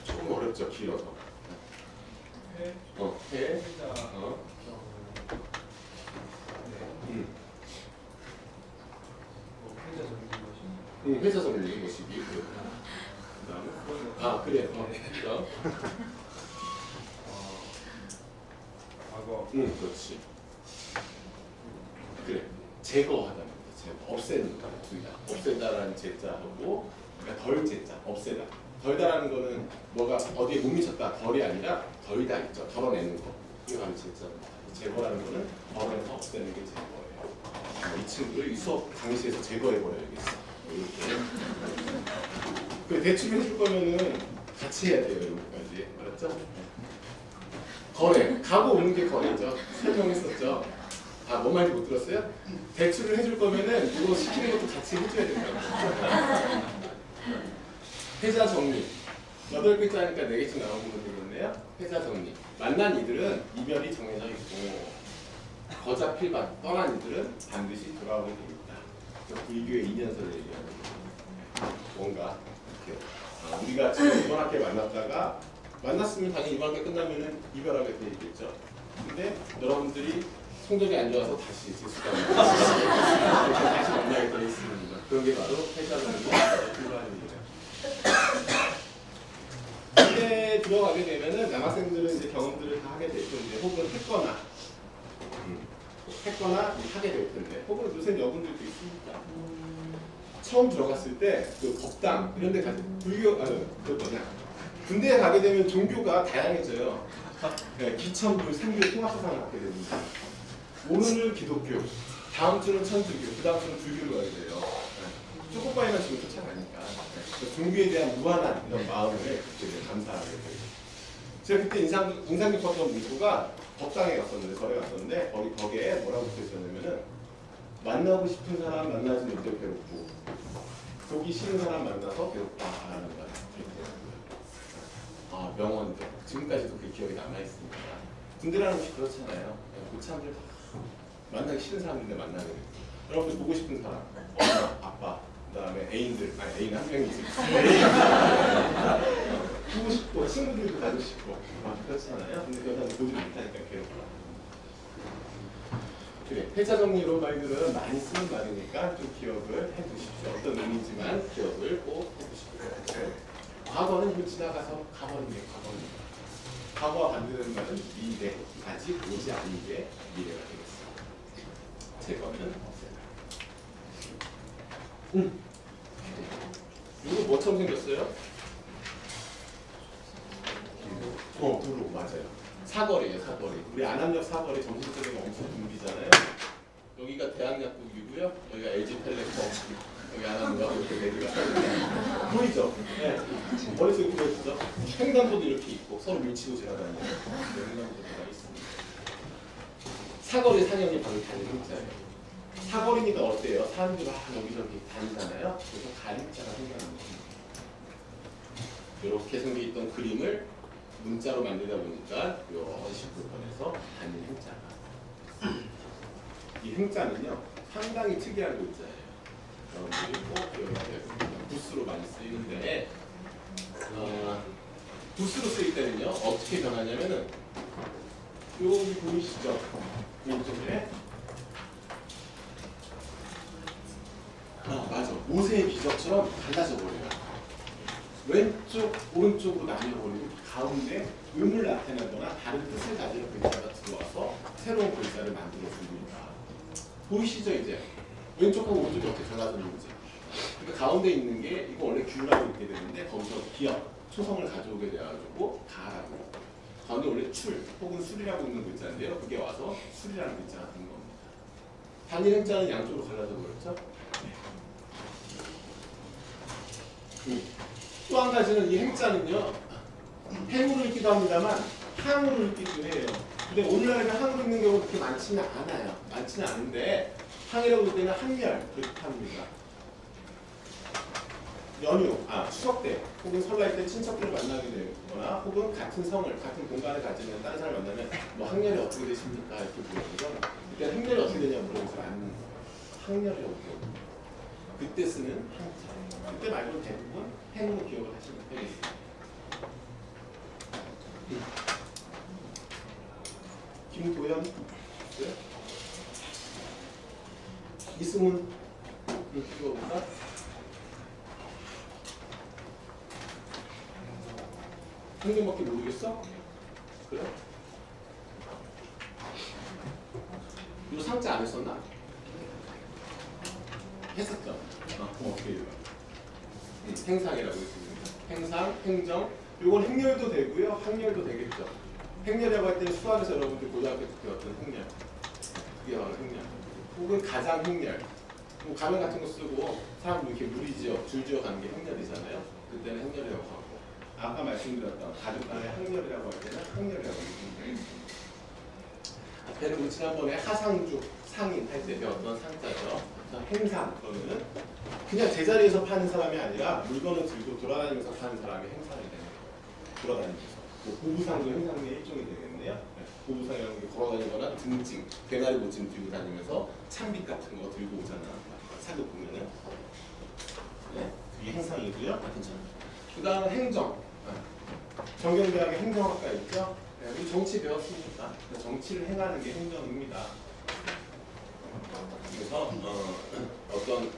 조금 어렵죠, 길어서. 해. 회사 정리 모시기. 그다음에 그래. 그다음. 과거. 그렇지. 그래. 제거하다는 거. 제거. 없애는 거. 없애다라는 제자하고 그러니까 덜 제자. 없애다. 덜다라는 거는 뭐가 어디에 못 미쳤다. 덜이 아니라 덜다 있죠. 덜어내는 거. 이게 바로 제자입니다. 제거라는 거는 덜어내서 없애는 게 제거예요. 이 친구를 이 수업 강의실에서 제거해버려야겠어. 이렇게. 그 대충 해줄 거면은 같이 해야 돼요. 이렇게까지. 알았죠? 거래. 가고 오는 게 거래죠. 설명했었죠. 뭔 말인지 못 들었어요? 대출을 해줄 거면은 이거 시키는 것도 같이 해줘야 된다고. 회자 정리. 8글자니까 4개씩 나눠보면 되겠네요. 회자 정리. 만난 이들은 이별이 정해져 있고, 거자 필반, 떠난 이들은 반드시 돌아오게 돼 있다. 불교의 2년설을 얘기하는 거예요. 뭔가 이렇게 우리가 지금 이번 학기에 만났다가 만났으면 당연히 이번 학기 끝나면은 이별하게 돼 있겠죠. 근데 여러분들이 성적이 안 좋아서 다시 재수강을 다시 만나게 돼 있습니다. 그런 게 바로 회사정리 필반입니다. 근데 들어가게 되면은 남학생들은 이제 경험들을 다 하게 될 텐데, 혹은 했거나 하게 될 텐데, 혹은 요새 여분들도 있습니다. 처음 들어갔을 때 그 법당 이런 데 가서 불교 그 뭐냐 군대에 가게 되면 종교가 다양해져요. 네, 기천불 삼교 통합사상을 갖게 됩니다. 오늘은 기독교, 다음 주는 천주교, 그 다음 주는 불교로 가게 돼요. 네. 초코바이만 지금 쫓아가니까 네. 종교에 대한 무한한 이런 마음을 그때 감사하게 돼요. 제가 그때 인상 깊었던 문구가 법당에 갔었는데, 절에 갔었는데 거기에 뭐라고 써있었냐면은 만나고 싶은 사람 만나지 못해 괴롭고 보기 싫은 사람 만나서 괴롭다라는 말. 명언들. 지금까지도 그 기억이 남아있습니다. 군대라는 것이 그렇잖아요. 고참들 다 만나기 싫은 사람들인데 만나게 되고, 여러분들 보고 싶은 사람, 엄마, 아빠, 그 다음에 애인들, 애인 한 명이 있을 보고 싶고 친구들도 가고 싶고 그렇잖아요. 근데 그 여자는 보지 못하니까 괴롭다. 그래, 회자 정리 이런 말들은 많이 쓰는 말이니까 좀 기억을 해두십시오. 어떤 의미인지만 기억을 꼭 해두시고요. 과거는 이미 지나가서 가버린 게 과거입니다. 과거와 반대되는 말은 미래, 아직 오지 않은 게 미래가 되겠습니다. 제거는 없애다. 이거 뭐처럼 생겼어요? 도로 맞아요. 사거리예요, 사거리. 우리 안암역 사거리 정신적으로 엄청 붐비잖아요. 여기가 대한약국이고요. 여기가 LG텔레콤, 여기 안암역 이렇게 내리가 보이죠? 네. 머릿속에 보여지죠? 횡단보도 이렇게 있고 서로 밀치고 지나다니는 횡단보도가 있습니다. 사거리 상형이 바로 가림자예요. 사거리니까 어때요? 사람들이 막 여기저기 다니잖아요. 그래서 가림자가 생겨나는 겁니다. 이렇게 생겨있던 그림을 문자로 만들다 보니까 여시 불편해서 단일 행자가. 이 행자는요 상당히 특이한 글자예요. 여러분들이 꼭 이렇게 붓으로 많이 쓰이는데 붓으로 쓰일 때는요 어떻게 변하냐면은 여기 보이시죠? 왼쪽에 맞아 모세의 기적처럼 갈라져 버려요. 왼쪽 오른쪽으로 나뉘어버리고 가운데 음을 나타내거나 다른 뜻을 가지는 글자가 들어와서 새로운 글자를 만들어 줍니다. 보이시죠 이제? 왼쪽하고 오른쪽이 어떻게 달라졌는지. 그러니까 가운데 있는 게 이거 원래 규라고 이렇게 되는데 거기서 기역, 초성을 가져오게 돼가지고 가라고. 가운데 원래 출 혹은 술이라고 있는 글자인데요. 그게 와서 술이라는 글자가 된 겁니다. 단일 행자는 양쪽으로 갈라져 버렸죠? 또 한 가지는 이 행자는요 행으로 읽기도 합니다만 항으로 읽기도 해요. 근데 오늘날에는 항으로 읽는 경우가 그렇게 많지는 않아요. 많지는 않은데 항이라고 할 때는 항렬 그렇게 합니다. 연휴, 추석 때 혹은 설날 때 친척들을 만나게 되거나 혹은 같은 성을 같은 공간을 가지는 다른 사람을 만나면 뭐 항렬이 어떻게 되십니까? 이렇게 물어보죠. 그때 항렬이 어떻게 되냐 물어보면 안 항렬이라고 물어봅니다. 그때 쓰는 항자. 그때 말고 대부분 행으로 기억을 하시면 되겠습니다. 김도현 이승훈 읽어볼까? 한 개밖에 모르겠어? 그래? 이거 상자 안 했었나? 했었죠? 어떻게 읽어? 행상이라고 했습니다. 행상, 행정, 이건 행렬도 되고요, 항렬도 되겠죠. 행렬이라고 할 때는 수학에서 여러분들 고등학교 때 배웠던 행렬, 그게 바로 행렬. 혹은 가장 행렬, 뭐 가면 같은 거 쓰고 사람들 이렇게 무리지어, 줄지어 가는 게 행렬이잖아요. 그때는 행렬이라고 하고, 아까 말씀드렸던 가족 간의 항렬이라고 할 때는 항렬이라고 했습니다. 앞에는 우리 지난번에 하상주, 상인 할 때 배웠던 상자죠. 행상 그러면은 그냥 제자리에서 파는 사람이 아니라 물건을 들고 돌아다니면서 파는 사람이 행상이 되는 거예요. 돌아다니면서. 뭐 고부상도 행상의 일종이 되겠네요. 네. 고부상이라는 게 걸어다니거나 등짐, 대나리 모짐 들고 다니면서 찬빛 같은 거 들고 오잖아. 사극 보면은. 네, 그게 행상이고요. 괜찮아요. 그 다음은 행정. 정경대학의 행정학과 있죠. 네, 우리 정치 배웠으니까 정치를 행하는 게 행정입니다. 그래서 어떤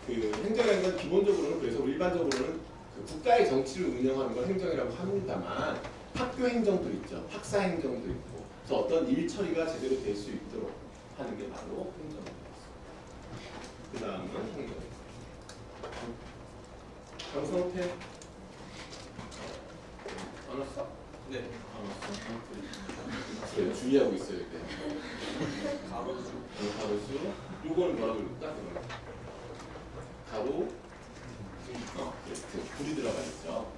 그 행정이라는 건 기본적으로는 그래서 일반적으로는 그 국가의 정치를 운영하는 걸 행정이라고 합니다만 학교 행정도 있죠. 학사 행정도 있고 그래서 어떤 일 처리가 제대로 될 수 있도록 하는 게 바로 행정입니다. 그 다음은 행정. 정성태 안 왔어? 네. 안 왔어? 그래, 주의하고 있어야 돼. 가로수. 가로수. 요거는 뭐라고 읽을까? 가로. 불이 들어가 있죠.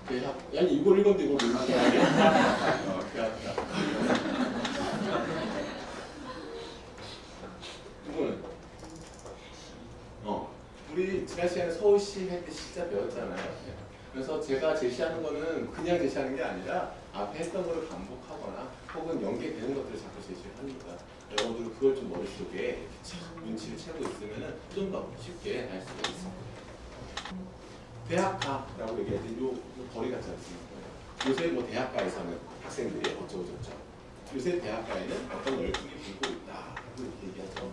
대학. 아니 이걸 읽었는데 이걸 못 읽게. 대학다. 이거는 우리 지난 시간에 서울시 할 때 진짜 배웠잖아요. 그래서 제가 제시하는 거는 그냥 제시하는 게 아니라 앞에 했던 거를 반복하거나 혹은 연계되는 것들을 자꾸 제시를 합니다. 여러분들은 그걸 좀 머릿속에 눈치를 채고 있으면 좀 더 쉽게 할 수가 있습니다. 대학가라고 얘기할 때 요 거리 같지 않습니까? 요새 뭐 대학가에서는 학생들이 어쩌고저쩌고 요새 대학가에는 어떤 열풍이 불고 있다 이렇게 얘기하죠.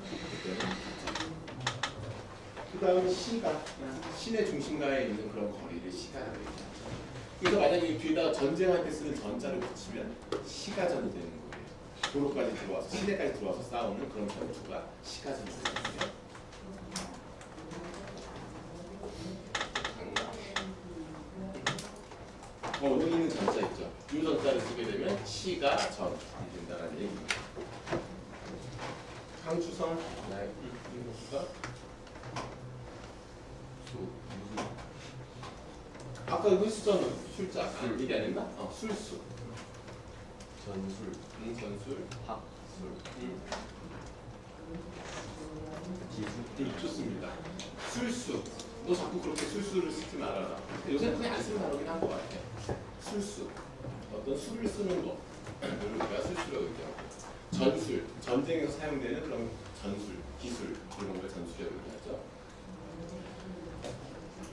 그 다음에 시가, 시내 중심가에 있는 그런 거리를 시가라고 얘기하죠. 그래서 만약에 뒤에다가 전쟁할 때 쓰는 전자를 붙이면 시가전이 되는 거예요. 도로까지 들어와서, 시내까지 들어와서 싸우는 그런 전투가 시가전이 되는 거예요. 여기 있는 전자 있죠. 이 전자를 쓰게 되면 시가전이 된다는 얘기입니다. 강추성, 나의 이모가 아까 이거 했었잖아. 술자. 얘기 안 했나? 술수. 전술. 전술. 학술. 기술. 좋습니다. 술수. 너 자꾸 그렇게 술수를 쓰지 말아라. 요새 그냥 안 쓰는 단어긴 한 것 같아. 술수. 어떤 술을 쓰는 거. 우리가 술수라고 얘기하고. 전술. 전쟁에서 사용되는 그런 전술, 기술 이런 걸 전술이라고 얘기하죠.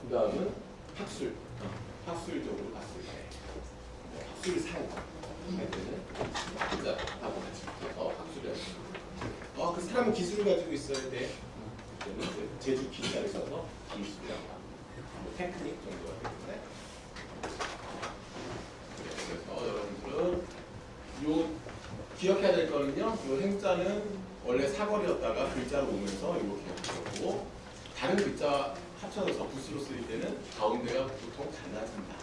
그 다음은 학술, 학술적으로 봤을 때 학술상 할 때는 글자하고 같이 학술이라고. 그 사람은 기술을 가지고 있어야 돼. 그때는 이제 제주 기자를 써서 기술이라고 하고 테크닉 정도가 되는데. 그래서 여러분들은 요 기억해야 될 거는요. 요 행자는 원래 사거리였다가 글자로 오면서 이렇게 기억하고 다른 글자 합쳐서 붓으로 쓸 때는 가운데가 보통 갈라진다.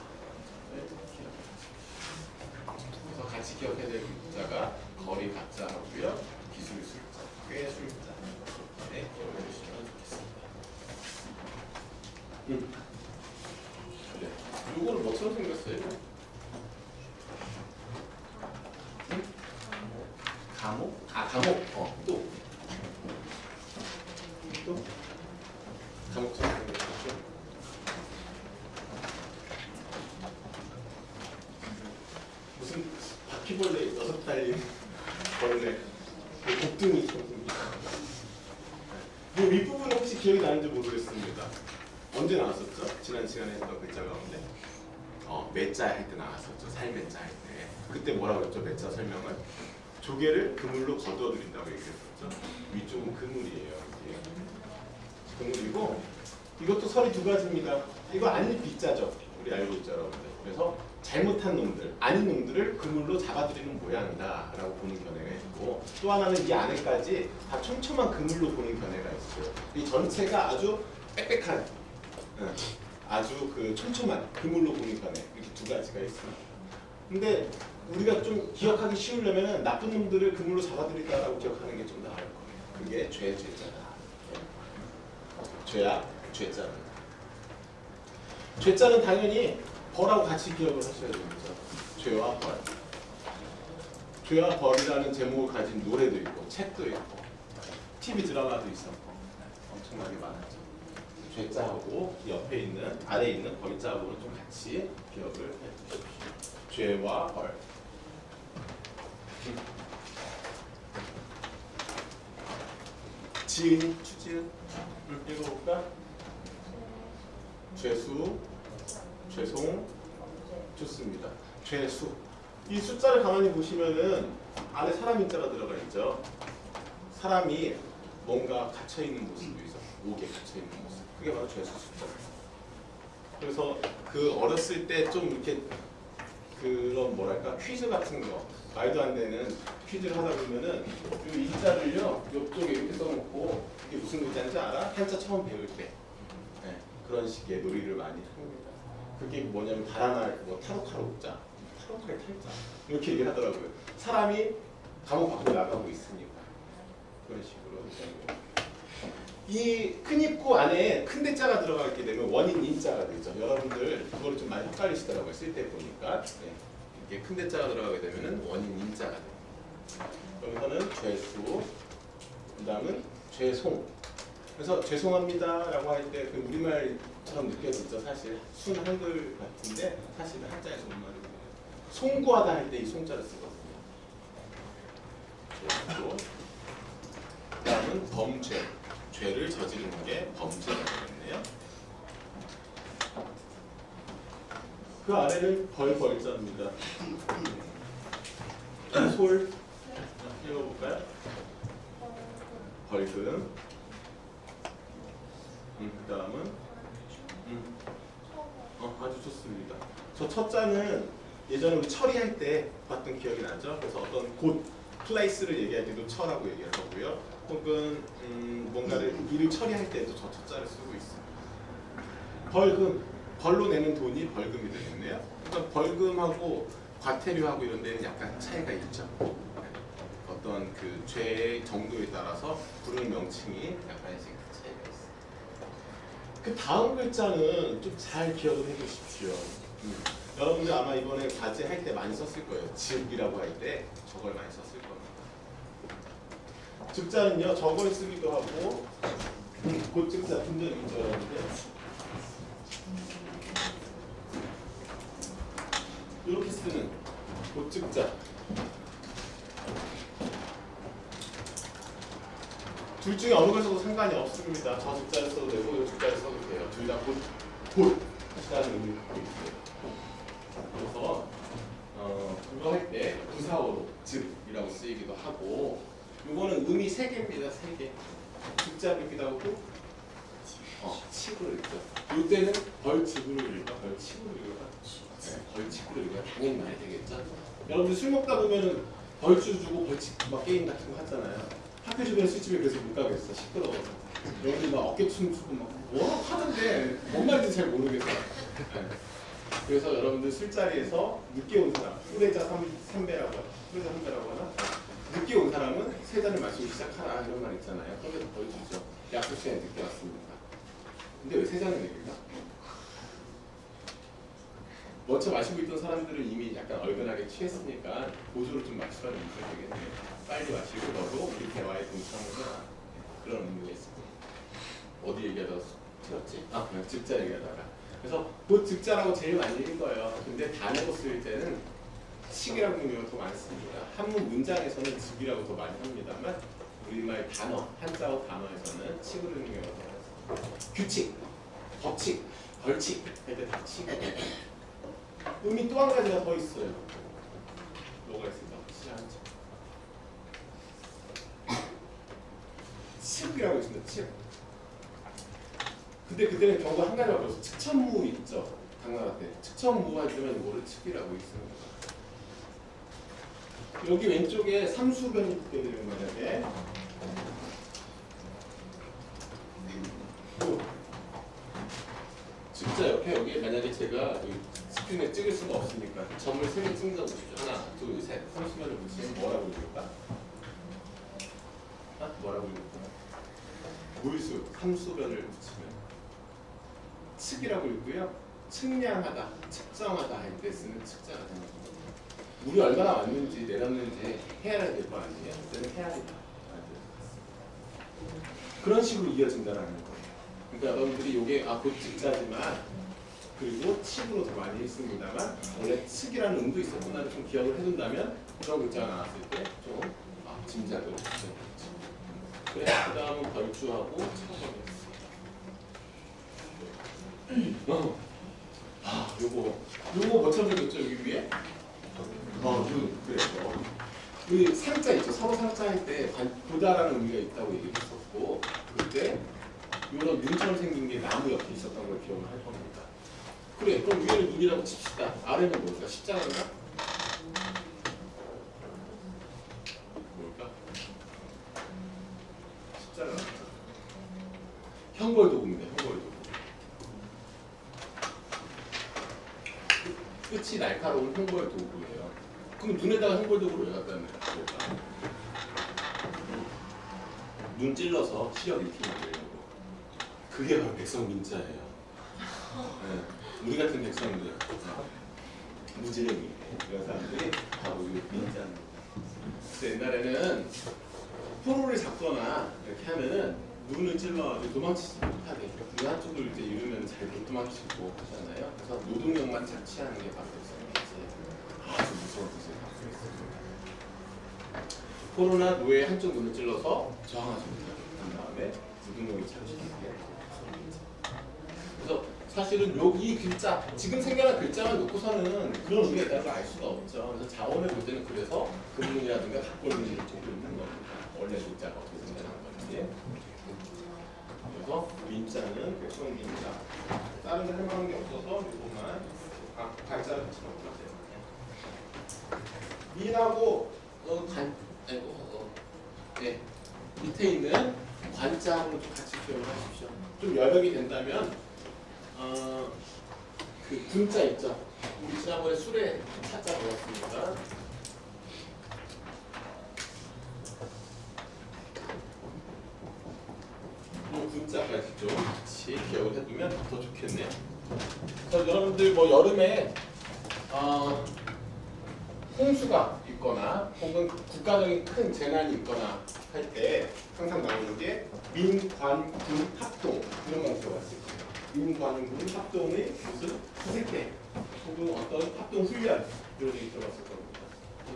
그래서 같이 기억해야 될 글자가 거리 가짜 하고요. 기술 술자, 꽤 술자. 네, 기억해 주시면 좋겠습니다. 그래. 요거는 뭐처럼 생겼어요? 감옥? 감옥. 또. 감옥처럼 생겼죠? 무슨 바퀴벌레 6달린 벌레. 곱등이 있습니다. 이 윗부분 혹시 기억이 나는지 모르겠습니다. 언제 나왔었죠? 지난 시간에 했던 글자 가운데. 매자 할 때 나왔었죠. 살매자 할 때. 그때 뭐라고 했죠? 매자 설명을? 조개를 그물로 거두어들인다고 얘기했었죠. 위쪽은 그물이에요. 그물이고 이것도 설이 두 가지입니다. 이거 아닌 빗자죠. 우리 알고 있죠, 여러분들. 그래서 잘못한 놈들, 아닌 놈들을 그물로 잡아들이는 모양이다 라고 보는 견해가 있고 또 하나는 이 안에까지 다 촘촘한 그물로 보는 견해가 있어요. 이 전체가 아주 빽빽한 아주 그 촘촘한 그물로 보는 견해 이렇게 두 가지가 있습니다. 근데 우리가 좀 기억하기 쉬우려면 나쁜 놈들을 그물로 잡아들이다라고 기억하는 게 좀 나을 거예요. 그게 죄자다. 죄야, 죄자입니다. 죄자는 당연히 벌하고 같이 기억을 하셔야 됩니다. 죄와 벌. 죄와 벌이라는 제목을 가진 노래도 있고 책도 있고 TV 드라마도 있었고 엄청나게 많았죠. 죄자하고 옆에 있는 아래에 있는 벌자하고는 좀 같이 기억을 해주십시오. 죄와 벌. 지은이 추지은 읽어볼까? 죄수, 죄송, 좋습니다. 죄수. 이 숫자를 가만히 보시면은 안에 사람 인자가 들어가 있죠. 사람이 뭔가 갇혀 있는 모습도 있어. 옥에 갇혀 있는 모습. 그게 바로 죄수 숫자입니다. 그래서 그 어렸을 때 좀 이렇게 그런 뭐랄까 퀴즈 같은 거 말도 안 되는 퀴즈를 하다 보면은 이 일자를요 옆쪽에 이렇게 써놓고 이게 무슨 글자인지 알아? 한자 처음 배울 때 네, 그런 식의 놀이를 많이 합니다. 그게 뭐냐면 달아날 뭐 타로카로자, 타로카의 탈자 이렇게 얘기를 하더라고요. 사람이 감옥 밖으로 나가고 있으니까 그런 식으로 이 큰 입구 안에 큰 대자가 들어가 있게 되면 원인 인자가 되죠. 여러분들 그거를 좀 많이 헷갈리시더라고요. 쓸 때 보니까 네. 이게 큰 대자가 들어가게 되면 원인 인자가 돼요. 여기서는 죄수, 그다음은 죄송. 그래서 죄송합니다라고 할 때 그 우리말처럼 느껴지죠. 사실 순 한글 같은데 사실은 한자에서 온말이에요. 송구하다 할 때 이 송자를 쓰거든요. 죄수. 그다음은 범죄. 죄를 저지르는 게 범죄가 되겠네요. 그 아래는 벌자입니다. 솔 읽어볼까요? 벌금. 그 다음은 아주 좋습니다. 저 첫자는 예전에 우리 처리할 때 봤던 기억이 나죠. 그래서 어떤 곳, 플레이스를 얘기할 때도 처라고 얘기할 거고요. 혹은 뭔가를 일을 처리할 때도 저 첫자를 쓰고 있습니다. 벌금, 벌로 내는 돈이 벌금이 되겠네요. 그러니까 벌금하고 과태료하고 이런 데는 약간 차이가 있죠. 어떤 그 죄의 정도에 따라서 부르는 명칭이 약간씩 차이가 있어요. 그 다음 글자는 좀 잘 기억을 해두십시오. 여러분들 아마 이번에 과제 할 때 많이 썼을 거예요. 즙이라고 할 때 저걸 많이 썼을 겁니다. 즙자는요, 저걸 쓰기도 하고, 곧즙자 분명히 있죠, 여러분들. 이렇게 쓰는 곧즙자. 둘 중에 어느 걸 써도 상관이 없습니다. 저 즙자를 써도 되고, 이 즙자를 써도 돼요. 둘 다 곧. 것이라는 의미를 갖고 있어요. 그래서 그거 할 때 부사어로 즉이라고 쓰이기도 하고, 이거는 의미 3개입니다. 3개. 즉자로 읽기도 하고 칙으로 읽죠. 이때는 벌칙으로 읽을까? 벌칙으로 읽을까? 네, 벌칙으로 읽어야 당연히 많이 되겠죠. 여러분들 술 먹다 보면은 벌칙 주고 벌칙 막 게임 같은 거 하잖아요. 학교 주변 술집에 그래서 못 가겠어. 시끄러워서. 여러분들 막 어깨춤 추고 막 하는데 뭔 말인지 잘 모르겠어요. 네. 그래서 여러분들 술자리에서 늦게 온 사람, 후레자 선배라고 하나? 늦게 온 사람은 3잔을 마시고 시작하라 이런 말 있잖아요. 그런 게 보여주죠. 약속 시간에 늦게 왔습니다. 근데 왜 3잔을 내릴까? 먼저 마시고 있던 사람들은 이미 약간 얼큰하게 취했으니까 보조를 좀 맞추라는 의미가 되겠네요. 빨리 마시고 너도 우리 대화에 동참을 해라. 그런 의미가 있습니다. 어디 얘기하다가 틀었지? 그냥 즉자 얘기하다가. 그래서 그 즉자라고 제일 많이 읽은 거예요. 근데 단어로 쓰일 때는 칙이라고 의미가 더 많습니다. 한문 문장에서는 즉이라고 더 많이 합니다만 우리말 단어, 한자어 단어에서는 칙으로 의미가 더 많습니다. 규칙, 법칙, 벌칙 할 때 다 칙이에요. 의미 또 한 가지가 더 있어요. 뭐가 있을까? 칙이라고 있습니다. 칙. 근데 그때는 경우가 한 가지가 없어서 측천무 있죠. 당나라 때. 측천무 할 때만 이거를 칙이라고 있습니다. 여기 왼쪽에 삼수변이 붙게 되는 만약에 진짜 옆에 여기 만약에 제가 스크린에 찍을 수가 없으니까 점을 3개 찍는다고 보십시오. 하나, 둘, 셋. 삼수변을 붙이면 뭐라고 읽을까? 뭐라고 읽을까? 물수, 삼수변을 붙이면 칙이라고 읽고요. 측량하다, 측정하다 할 때 쓰는 측자가 됩니다. 물이 얼마나 왔는지 내렸는지 헤아려야 될 거 아니에요? 그때는 헤아리다. 그런 식으로 이어진다는 거예요. 그러니까 여러분들이 이게 곧 즉자지만 그리고 칙으로 더 많이 했습니다만 원래 칙이라는 음도 있었구나를 좀 기억을 해둔다면 그런 글자가 나왔을 때 좀 짐작을 해주죠. 그래, 그 다음은 벌주하고 칙하겠습니다. 요거 뭐처럼 생겼죠? 여기 위에? 그래요. 그 상자 있죠. 서로 상자 할 때 보다라는 의미가 있다고 얘기했었고 그때 이런 눈처럼 생긴 게 나무 옆에 있었던 걸 기억을 할 겁니다. 그래, 그럼 위에는 눈이라고 칩시다. 아래는 뭘까? 십자가인가? 뭘까? 십자가. 형벌도구입니다. 형벌도구. 끝이 날카로운 형벌도구예요. 그럼 눈에다가 형벌도구를 왜 갖다 놔요? 눈 찔러서 시력 익히면 되려고. 그게 바로 백성민자예요. 네. 우리 같은 백성들, 무지랭이 이런 사람들이 바로 이 민자입니다. 그래서 옛날에는 포로를 잡거나 이렇게 하면은 눈을 찔러가지고 도망치지 못하게 눈 한쪽을 이제 이루면 잘 못 도망치고 하잖아요. 그래서 노동력만 자취하는 게 바로 백성민자예요. 아주 무서운 뜻을 갖고 있습니다. 포로나 노예 한쪽 눈을 찔러서 저항하지 못하게 한 다음에 노동력을 자취하는 게 그래서 사실은 여기 글자, 지금 생겨난 글자만 놓고서는 그런 의미가 있다는 걸 알 수가 없죠. 그래서 자원을 볼 때는 그래서 금문이라든가 각골문을 좀 읽는 겁니다. 원래 글자가 어떻게 생겨난 건지. 그래서 민자는 백성민자. 다른 데 할만한 게 없어서 이것만 갈자를 붙여놓고 하세요. 민하고 네, 밑에 있는 관자하고 좀 같이 표현을 하십시오. 좀 여력이 된다면 그 군자 있죠? 우리 지난번에 술에 차자 배웠습니다. 이 군자까지 좀 같이 기억을 해두면 더 좋겠네요. 그래서 여러분들 뭐 여름에 홍수가 있거나 혹은 국가적인 큰 재난이 있거나 할 때 항상 나오는 게 민, 관, 군, 합동 이런 명사가 있을 거예요. 민, 관, 군, 합동의 무슨 수색대 혹은 어떤 합동 훈련 이런 얘기 들어봤을 겁니다.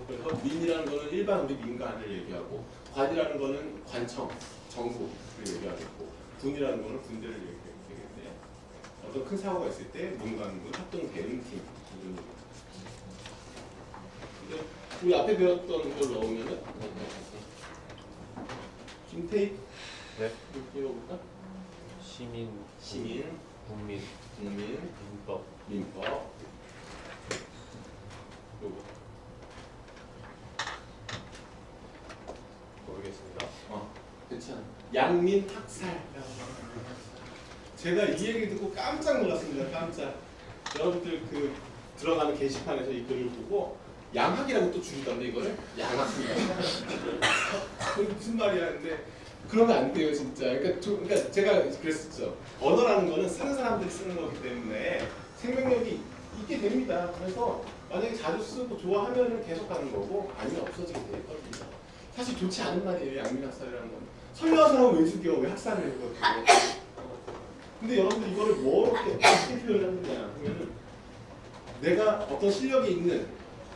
그래서 민이라는 거는 일반 우리 민간을 얘기하고 관이라는 거는 관청, 정부를 얘기하겠고 군이라는 거는 군대를 얘기하겠네요. 어떤 큰 사고가 있을 때 민관군 합동 대응팀. 근데 우리 앞에 배웠던 걸 넣으면은 김태희 네. 읽어볼까? 시민, 국민, 민법 요거 모르겠습니다. 괜찮아. 양민 학살. 제가 이 얘기 듣고 깜짝 놀랐습니다. 깜짝. 여러분들 그 들어가는 게시판에서 이 글을 보고 양학이라고 또 줄이던데 이거를 양학입니다. 그게 무슨 말이야? 근데 그러면 안 돼요 진짜. 그러니까 제가 그랬었죠. 언어라는 거는 쓰는 사람들이 쓰는 거기 때문에 생명력이 있게 됩니다. 그래서 만약에 자주 쓰고 좋아하면 계속 하는 거고 아니면 없어지게 될 겁니다. 사실 좋지 않은 말이에요. 양민학살이라는 건. 설명한 사람은 왜 죽여? 왜 학살을 했거든요. 근데 여러분들 이거를 어떻게 표현을 하느냐 하면은 내가 어떤 실력이 있는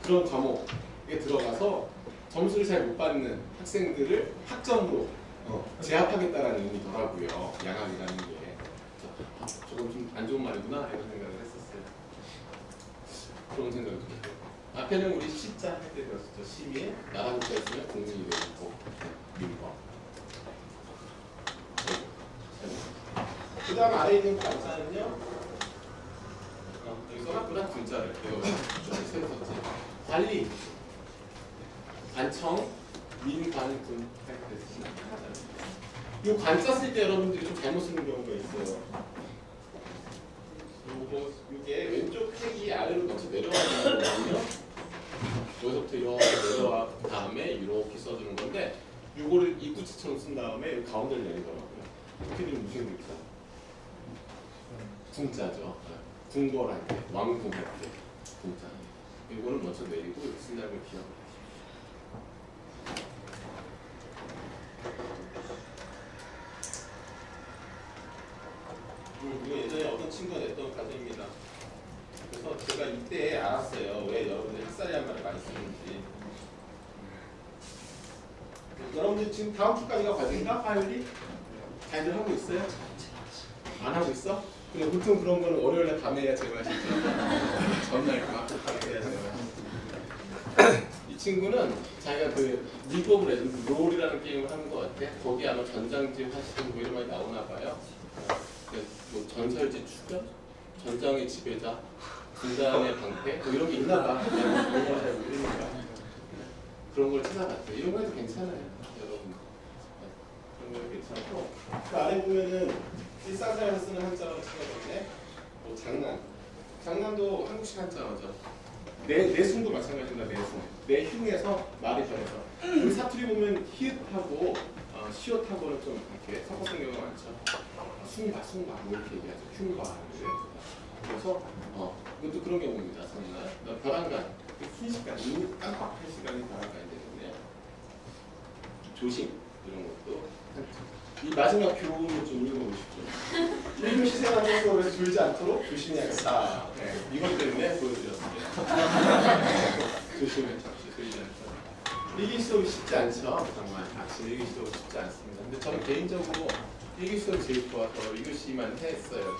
그런 과목에 들어가서 점수를 잘 못 받는 학생들을 학점으로 제압하겠다라는 의미더라고요. 양학이라는 게. 저건 좀 안 좋은 말이구나 이런 생각을 했었어요. 그런 생각이 들었어요. 앞에는 우리 시자 할 때 배웠었죠. 시민, 나라 국가 있으면 국민이 되고 민법. 그 다음 아래에 있는 관자는요. 여기 써놨구나. 분자를 새로 썼지. 관리, 관청, 민관군 할 때 쓰는 이 관자 쓸 때 여러분들이 좀 잘못 쓰는 경우가 있어요. 이게 왼쪽 획이 아래로 먼저 내려가는 거거든요. 여기서부터 이렇게 내려와 다음에 이렇게 써주는 건데 이거를 입구치처럼 쓴 다음에 가운데를 내리더라고요. 이렇게 되면 무슨 의미죠? 궁자죠. 궁궐할 때, 왕궁할 때 궁자. 이거는 먼저 내리고 이렇게 쓴다는 걸 기억을 하십시오. 이거 예전에 어떤 친구가 냈던 과제입니다. 그래서 제가 이때 알았어요. 왜 여러분들이 학살이라는 말을 많이 쓰는지. 여러분들 지금 다음 주까지가 과제인가? 화요일이? 잘들 하고 있어요? 안 하고 있어? 근데 보통 그런 거는 월요일에 밤에 해야 제가 진짜 전날 막 해야 제가. 이 친구는 자기가 그 리그 오브 레전드 롤이라는 게임을 하는 것 같아. 거기 아마 전장지 화신 뭐 이런 말이 나오나 봐요. 뭐 전설지 추격, 전장의 지배자, 군단의 방패 뭐 이런 게 있나 봐. 잘 모르니까 그런 걸 찾아봤어요. 이런 거 해도 괜찮아요, 여러분. 그런 거 괜찮고 그 아래 보면은 일상생활에서 쓰는 한자어를 찾아봤네. 뭐 장난도 한국식 한자어죠. 내숭도 마찬가지입니다. 내흉에서 말이 변해서 우리 사투리 보면 히읗하고 시옷하고는 좀 이렇게 섞어서 경우가 많죠. 숭바 뭐 이렇게 얘기하죠. 흉과 그래서 이것도 그런 경우입니다. 정말 벼랑간 순식간 깜빡할 시간이 벼랑간이 되는데 조심 이런 것도 이 마지막 교훈을 좀 읽어보십시오. 읽음 시생하면서 왜 졸지 않도록 조심해야겠다. 네, 이것 때문에 보여드렸습니다. 조심해 잠시 졸지 않도록. 일기 수업이 쉽지 않죠. 정말 확실히 일기 수업이 쉽지 않습니다. 근데 저는 개인적으로 일기 수업이 제일 좋아서 이것이만 했어요.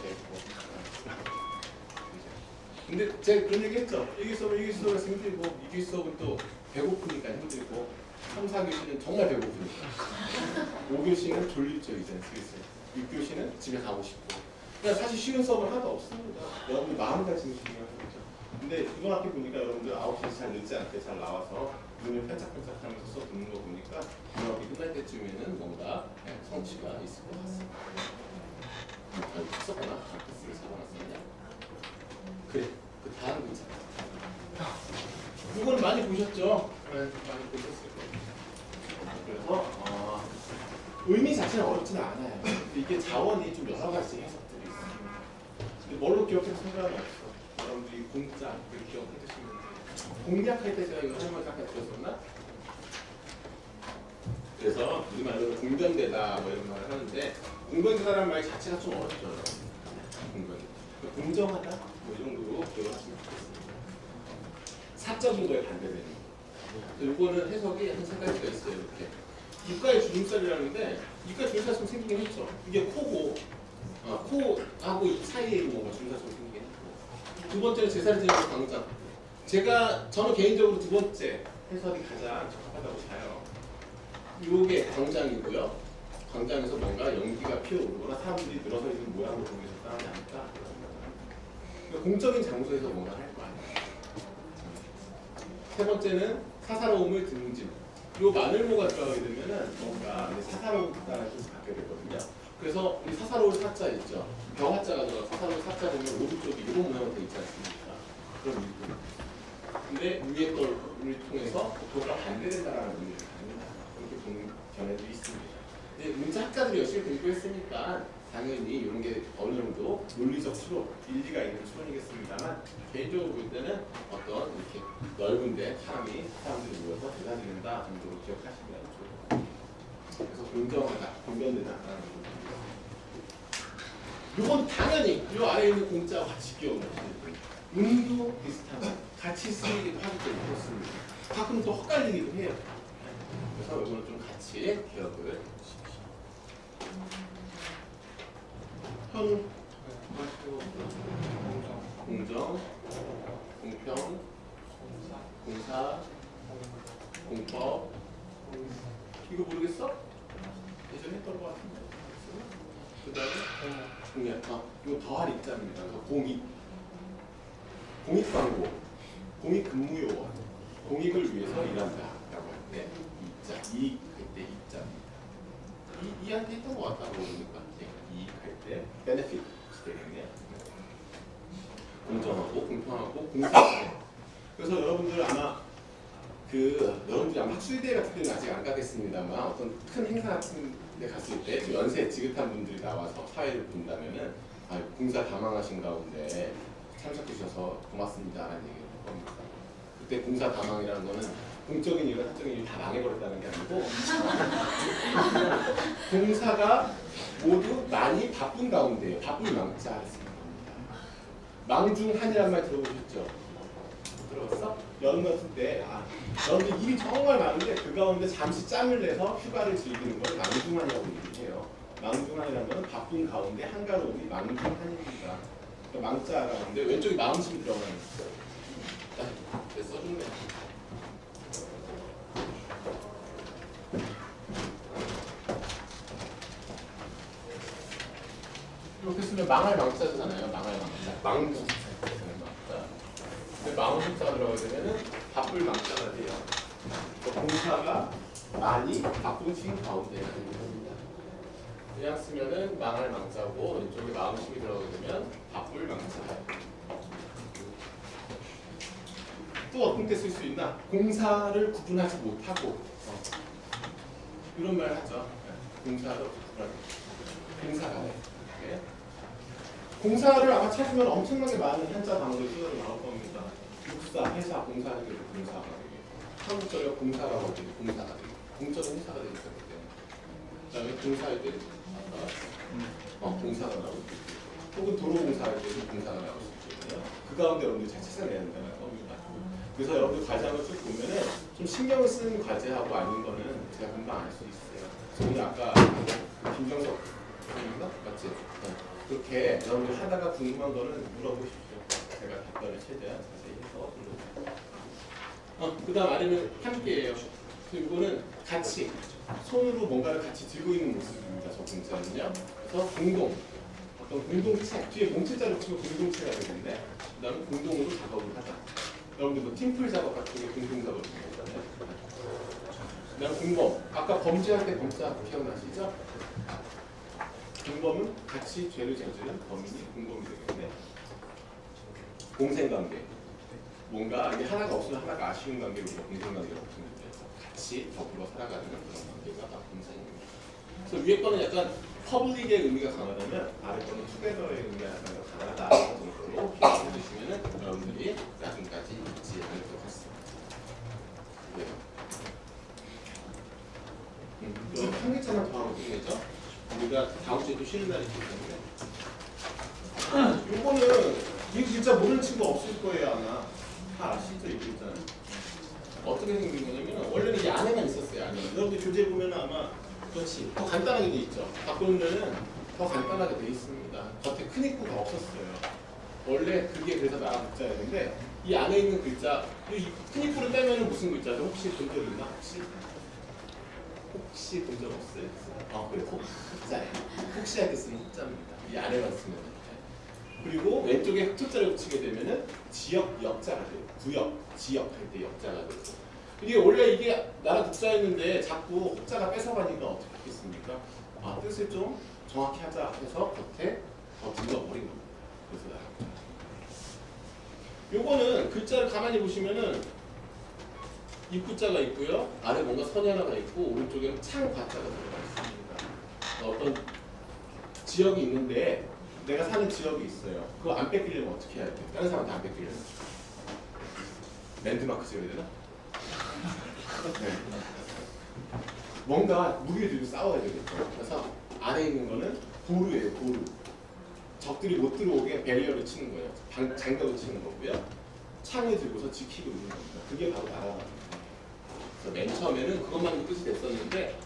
근데 제가 그런 얘기 했죠. 일기 수업에서 힘들고 2기 수업은 또 배고프니까 힘들고 3, 4교시는 정말 배고프니까 5교시는 졸립적이지 않습니까? 6교시는 집에 가고 싶고 그러니까 사실 쉬운 수업은 하나도 없습니다. 여러분들 마음가짐이 중요한 거죠. 근데 이번 학기 보니까 여러분들 9시에 잘 늦지 않게 잘 나와서 눈을 반짝반짝 하면서 수업 듣는 거 보니까 이번 학기 끝날 때쯤에는 뭔가 성취가 있을 것 같습니다. 썼거나 아크스를 사용했었냐? 그래, 그 다음 문제. 이거는 많이 보셨죠? 네, 많이 보셨을 거예요. 그래서 의미 자체는 어렵지는 않아요. 근데 이게 자원이 좀 여러 가지 해석들이 있습니다. 근데 뭘로 기억해서 상관은 없어. 여러분들이 공짜 이렇게 기억해 두시면 돼요. 공략할 때 제가 이거 설명 잠깐 드렸었나? 그래서 우리말로 공변되다 뭐 이런 말을 하는데 공변되다라는 말 자체가 좀 어렵죠. 공정하다 뭐 이 정도로 기억을 하시면 좋겠습니다. 사적인 거에 반대되는 거. 이거는 해석이 한 세 가지가 있어요. 이렇게. 입가에 주름살이라는데 입가에 주름살 좀 생기긴 했죠. 이게 코고 코하고 이 사이에 뭔가 중사점 생기게 했고 두 번째는 제사를 지내는 광장. 저는 개인적으로 두 번째 해설이 가장 적합하다고 봐요. 요게 광장이고요. 광장에서 뭔가 연기가 피어오르거나 사람들이 늘어서 있는 모양을 보면서 따르지 않을까. 그러니까 공적인 장소에서 뭔가 할 거 아니에요. 세 번째는 사사로움을 듣는 집. 요 마늘모가 들어가게 되면은 뭔가 사사로움다라는 뜻을 갖게 되거든요. 그래서 이 사사로울 사자 있죠. 병화자가 들어가 사사로울 사자 보면 오른쪽이 이런 모양으로 되어 있지 않습니까? 그런 의미. 근데 위에 거를 통해서 그거가 반대된다라는 의미를 갖는다. 그렇게 보는 견해도 있습니다. 이제 문자 학자들이 열심히 공부했으니까 당연히 이런 게 어느 정도 논리적 추론, 일리가 있는 추론이겠습니다만 개인적으로 볼 때는 어떤 이렇게 넓은데 사람들이 모여서 대사 지낸다 정도로 기억하시면 좋을 것 같아요. 그래서 공정하다, 공변되다라는 겁니다. 이건 당연히 이 아래에 있는 공짜와 같이 끼워넣으시는 운도 비슷하고 같이 쓰이기도 하기 때문에 그렇습니다. 가끔 또 헛갈리기도 해요. 그래서 이거는 좀 같이 기억을 공정, 공평, 공사, 공법. 이거 모르겠어? 예전에 했던 것 같은데. 그 다음에 공약. 이거 더할 입자입니다. 그래서 공익광고, 공익근무요원, 공익을 위해서 일한다 라고 할 때 입자, 이익할 때 입자입니다. 이한테 했던 것 같다고 보니까 이익할 때 베네핏 되겠네요. 공정하고 공평하고 공평하게. 그래서 여러분들이 아마 학술대회 같은 데는 아직 안 가겠습니다만 어떤 큰 행사 같은 데 갔을 때 연세 지긋한 분들이 나와서 사회를 본다면은 공사 다망하신 가운데 참석해 주셔서 고맙습니다라는 얘기를 할 겁니다. 그때 공사 다망이라는 거는 공적인 일과 사적인 일이 다 망해버렸다는 게 아니고 공사가 모두 많이 바쁜 가운데 바쁠 망자를 쓰는 겁니다. 망중한이라는 말 들어보셨죠? 들어봤어? 여름 같은 때 여러분들 일이 정말 많은데 그 가운데 잠시 짬을 내서 휴가를 즐기는 걸 망중한이라고 얘기해요. 망중한이라는 건 바쁜 가운데 한가로움이 망중한입니다. 그러니까 망자라고 하는데 왼쪽이 마음심이 들어가는 거예요. 그래서 써줬네. 이렇게 쓰면 망할 망자잖아요. 망할 망자. 망부. 망을 숫자가 들어가게 되면은 바쁠 망자가 돼요. 공사가 많이 바쁜 시기 가운데가 되는 겁니다. 그냥 쓰면은 망할 망자고 왼쪽에 마음심이 들어가게 되면 바쁠 망자예요. 또 어떤 때 쓸 수 있나? 공사를 구분하지 못하고 이런 말 하죠. 공사를 구분하지 공사가 돼. 네. 공사를 아마 찾으면 엄청나게 많은 한자 단어를 쓰여 나올 겁니다. 육사, 회사, 공사하는 게 공사가 되게 한국적으로 공사라고 하죠. 공사가 되게 공적인 회사가 되기 때문에 그다음에 공사할 때 공사가 나올 수 있고 혹은 도로 공사할 때도 공사가 나올 수 있거든요. 그 가운데 여러분들이 잘 찾아내야 된다는 겁니다. 그래서 여러분들 과제를 쭉 보면은 좀 신경을 쓰는 과제하고 아닌 거는 제가 금방 알 수 있어요. 저희 아까 김정석 선생님인가? 맞지? 네. 그렇게 여러분들 하다가 궁금한 거는 물어보십시오. 제가 답변을 최대한 자세히 해서 드려드릴게요. 그 다음 아래는 함께예요. 이거는 같이 손으로 뭔가를 같이 들고 있는 모습입니다. 저 공자는요. 그래서 공동, 어떤 공동체, 뒤에 몸체자로 치면 공동체가 되는데 그 다음에 공동으로 작업을 하자. 여러분들 뭐 팀플 작업 같은 게 공동 작업을 하잖아요. 그 다음 공범, 아까 범죄할 때 범죄 기억나시죠? 공범은 같이 죄를 저지른 범인이 공범이 되겠네. 공생관계, 뭔가 이게 하나가 없으면 하나가 아쉬운 관계로 공생관계라고 부르는데 같이 더불어 살아가는 그런 관계가 다 공생입니다. 그래서 위에 거는 약간 퍼블릭의 의미가 강하다면 아래 거는 투게더의 의미가 약간 더 강하다는 정도로 기억해 주시면 여러분들이 나중까지 잊지 않을 것 같습니다. 네. 여기 한계차만 더 하고 끝내죠. 우리가 다음 주에도 쉬는 날이 있기 때문에 요거는 이거 진짜 모르는 친구 없을 거예요. 아마 다 아시죠? 이거 있잖아요. 어떻게 생긴 거냐면 원래는 이게 안에만 있었어요. 안에 여러분들 교재 보면 아마 그렇지 더 간단하게 돼 있죠. 바꾸면은 더 간단하게 돼 있습니다. 겉에 큰 입구가 없었어요. 원래 그게 그래서 나라 국자였는데 이 안에 있는 글자, 이 큰 입구를 빼면 무슨 글자죠? 혹시 본 적 있나? 혹시 본 적 없어요? 그래, 혹자예요. 혹시 할 때 쓰는 혹자입니다. 이 안에만 쓰면. 그리고 왼쪽에 흑자를 붙이게 되면은 지역 역자가 돼요. 구역, 지역 할 때 역자가 되고. 이게 원래 이게 나라 국자였는데 자꾸 혹자가 뺏어가니까 어떻게 했겠습니까? 뜻을 좀 정확히 하자 해서 겉에 더 둘러버린 겁니다. 그래서 나라 국자. 요거는 글자를 가만히 보시면은 입구자가 있고요. 아래 뭔가 선이 하나가 있고 오른쪽에는 창과자가 들어가 있습니다. 어떤 지역이 있는데 내가 사는 지역이 있어요. 그거 안 뺏기려면 어떻게 해야 돼? 다른 사람한테 안 뺏기려면 랜드마크 지어야 되나? 네. 뭔가 무기를 들고 싸워야 되겠죠. 그래서 안에 있는 거는 보루예요. 보루. 적들이 못 들어오게 배리어를 치는 거예요. 장벽을 치는 거고요. 창을 들고서 지키고 있는 겁니다. 그게 바로 나라입니다. 그래서 맨 처음에는 그것만 끝이 됐었는데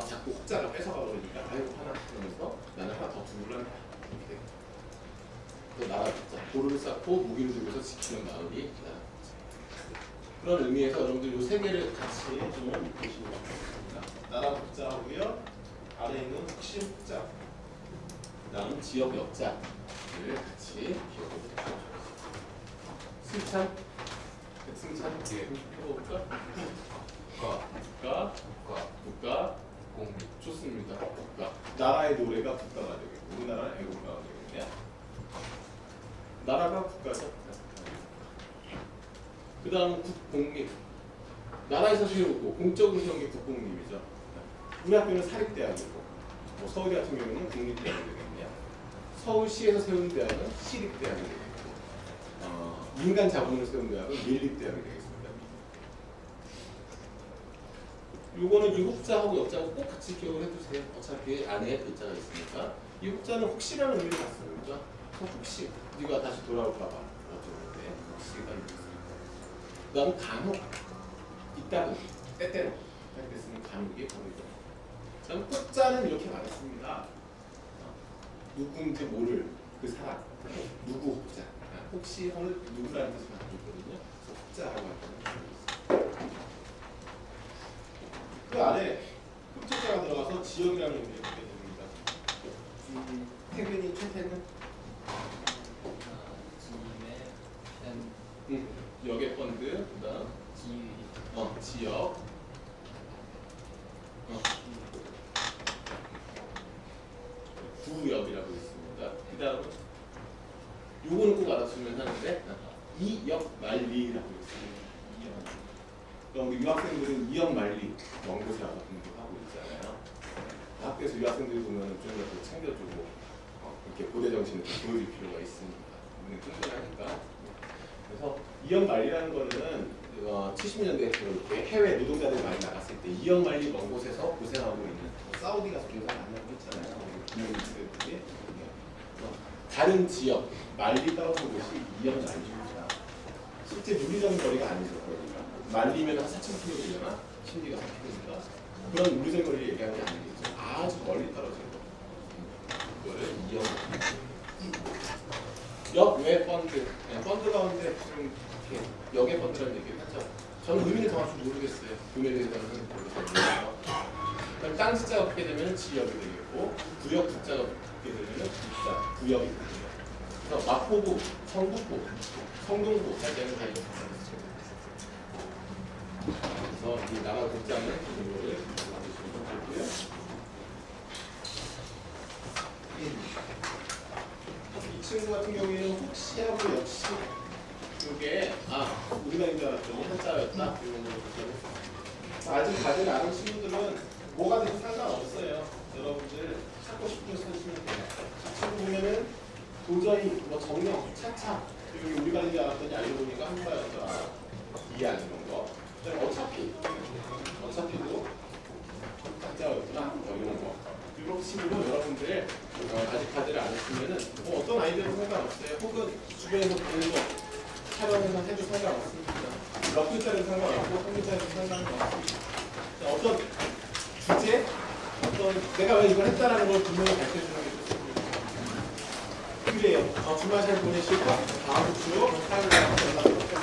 자꾸 혹자가 뺏어가 버리니까 아이고 하나 그러면서 나는 하나 더 두르란다 이렇게 돼요. 그 나라 국자 보루를 쌓고 무기를 들고서 지키는 마을이 나라 국자. 그런 의미에서 여러분들 이 세 개를 같이 좀 보시면 좋겠습니다. 나라 국자하고요. 아래에 있는 혹시 혹자 그다음 지역 역자를 같이 기억해 보시면 좋겠습니다. 승찬 해볼까? 국가, 공민. 좋습니다. 국가. 나라의 노래가 국가가 되겠고 우리나라는 애국가가 되겠네요. 나라가 국가죠. 그 다음은 국공립. 나라에서 세우고 공적으로 세운 게 국공립이죠. 우리 학교는 사립대학이고 뭐 서울대 같은 경우는 국립대학이 되겠네요. 서울시에서 세운 대학은 시립대학이 되겠고 민간 자본으로 세운 대학은 밀립대학이 되겠습니다. 요거는 이 혹자하고 역자하고 꼭 같이 기억을 해두세요. 어차피 안에 글자가 있으니까. 이 혹자는 혹시라는 의미를 갖습니다. 혹시 네가 다시 돌아올까봐 어쩌는데 혹시가 있습니다. 그 다음 간혹 이따금 때때로 이렇게 쓰는 간혹이 보이죠. 그 다음 혹자는 이렇게 말했습니다. 누군지 모를 그 사람 누구 혹자 혹시 오늘 누구라는 뜻을 갖고 있거든요. 그래서 혹자라고 하는 그 안에 흑자가 들어가서 지역이라는 의미를 갖게 됩니다. 태균이 최태는 역의 펀드 그다음 지역 구역이라고 있습니다. 그다음 요거는 꼭 알아주면 하는데 이역 만리라고 있습니다. 그럼 우리 유학생들은 이역 만리 원고사 공부하고 있잖아요. 학교에서 유학생들이 보면 좀 더 챙겨주고 이렇게 고대 정신을 좀 보여줄 필요가 있습니다. 우리는 충분하니까. 그래서 이역 만리라는 거는 70년대 이렇게 해외 노동자들이 많이 나갔을 때 이역 만리 먼 곳에서 고생하고 있는 사우디 가서 공사 많이 하고 있잖아요. 부모님들이 다른 지역 말리 떨어진 곳이 이역 만리입니다. 실제 물리적인 거리가 아니죠. 그러니까 말리면 한 4,000km 되려나? 신디가 4km니까 그런 물리적인 거리를 얘기하는 게 아니겠죠. 아주 멀리 떨어진 거. 그거를 이역 역외 펀드, 펀드 가운데 좀 이렇게 역외 펀드라는 얘기를 하죠. 저는 의미는 정확히 모르겠어요. 금액에 대해서는 모르겠어요. 그럼 땅 숫자가 붙게 되면 지역이 되겠고 구역 숫자가 붙게 되면 국자, 구역이 되겠죠. 그래서 마포구, 성북구, 성동구 할 때는 다 이렇게 그래서 이 나라 국자는 이거를 만드시면 되고요. 이 친구 같은 경우에는 혹시하고 역시 이게 우리가 인줄 알았더니 한자였다 이런 걸로 보셨어요. 아직 다들 아는 친구들은 뭐가 돼도 상관없어요. 여러분들 찾고 싶은 거 쓰시면 돼요. 이 친구 보면은 도저히 뭐 정령, 차차 여기 우리가 인줄 알았더니 알고 보니까 한자였더라 이해 안 되는 거. 어차피도 한자였구나 이런 거. 이런 식으로 여러분들 아직 다들 안 했으면은 어떤 아이들은 상관없어요. 혹은 주변에서 보는 거 촬영해서 해도 상관없습니다. 몇 글자는 상관없고 한 글자는 상관없습니다. 어떤 주제, 내가 왜 이걸 했다라는 걸 분명히 밝혀주는 게 좋습니다. 그래요. 주말 잘 보내시고 다음 주 화요일에 만나도록 하겠습니다.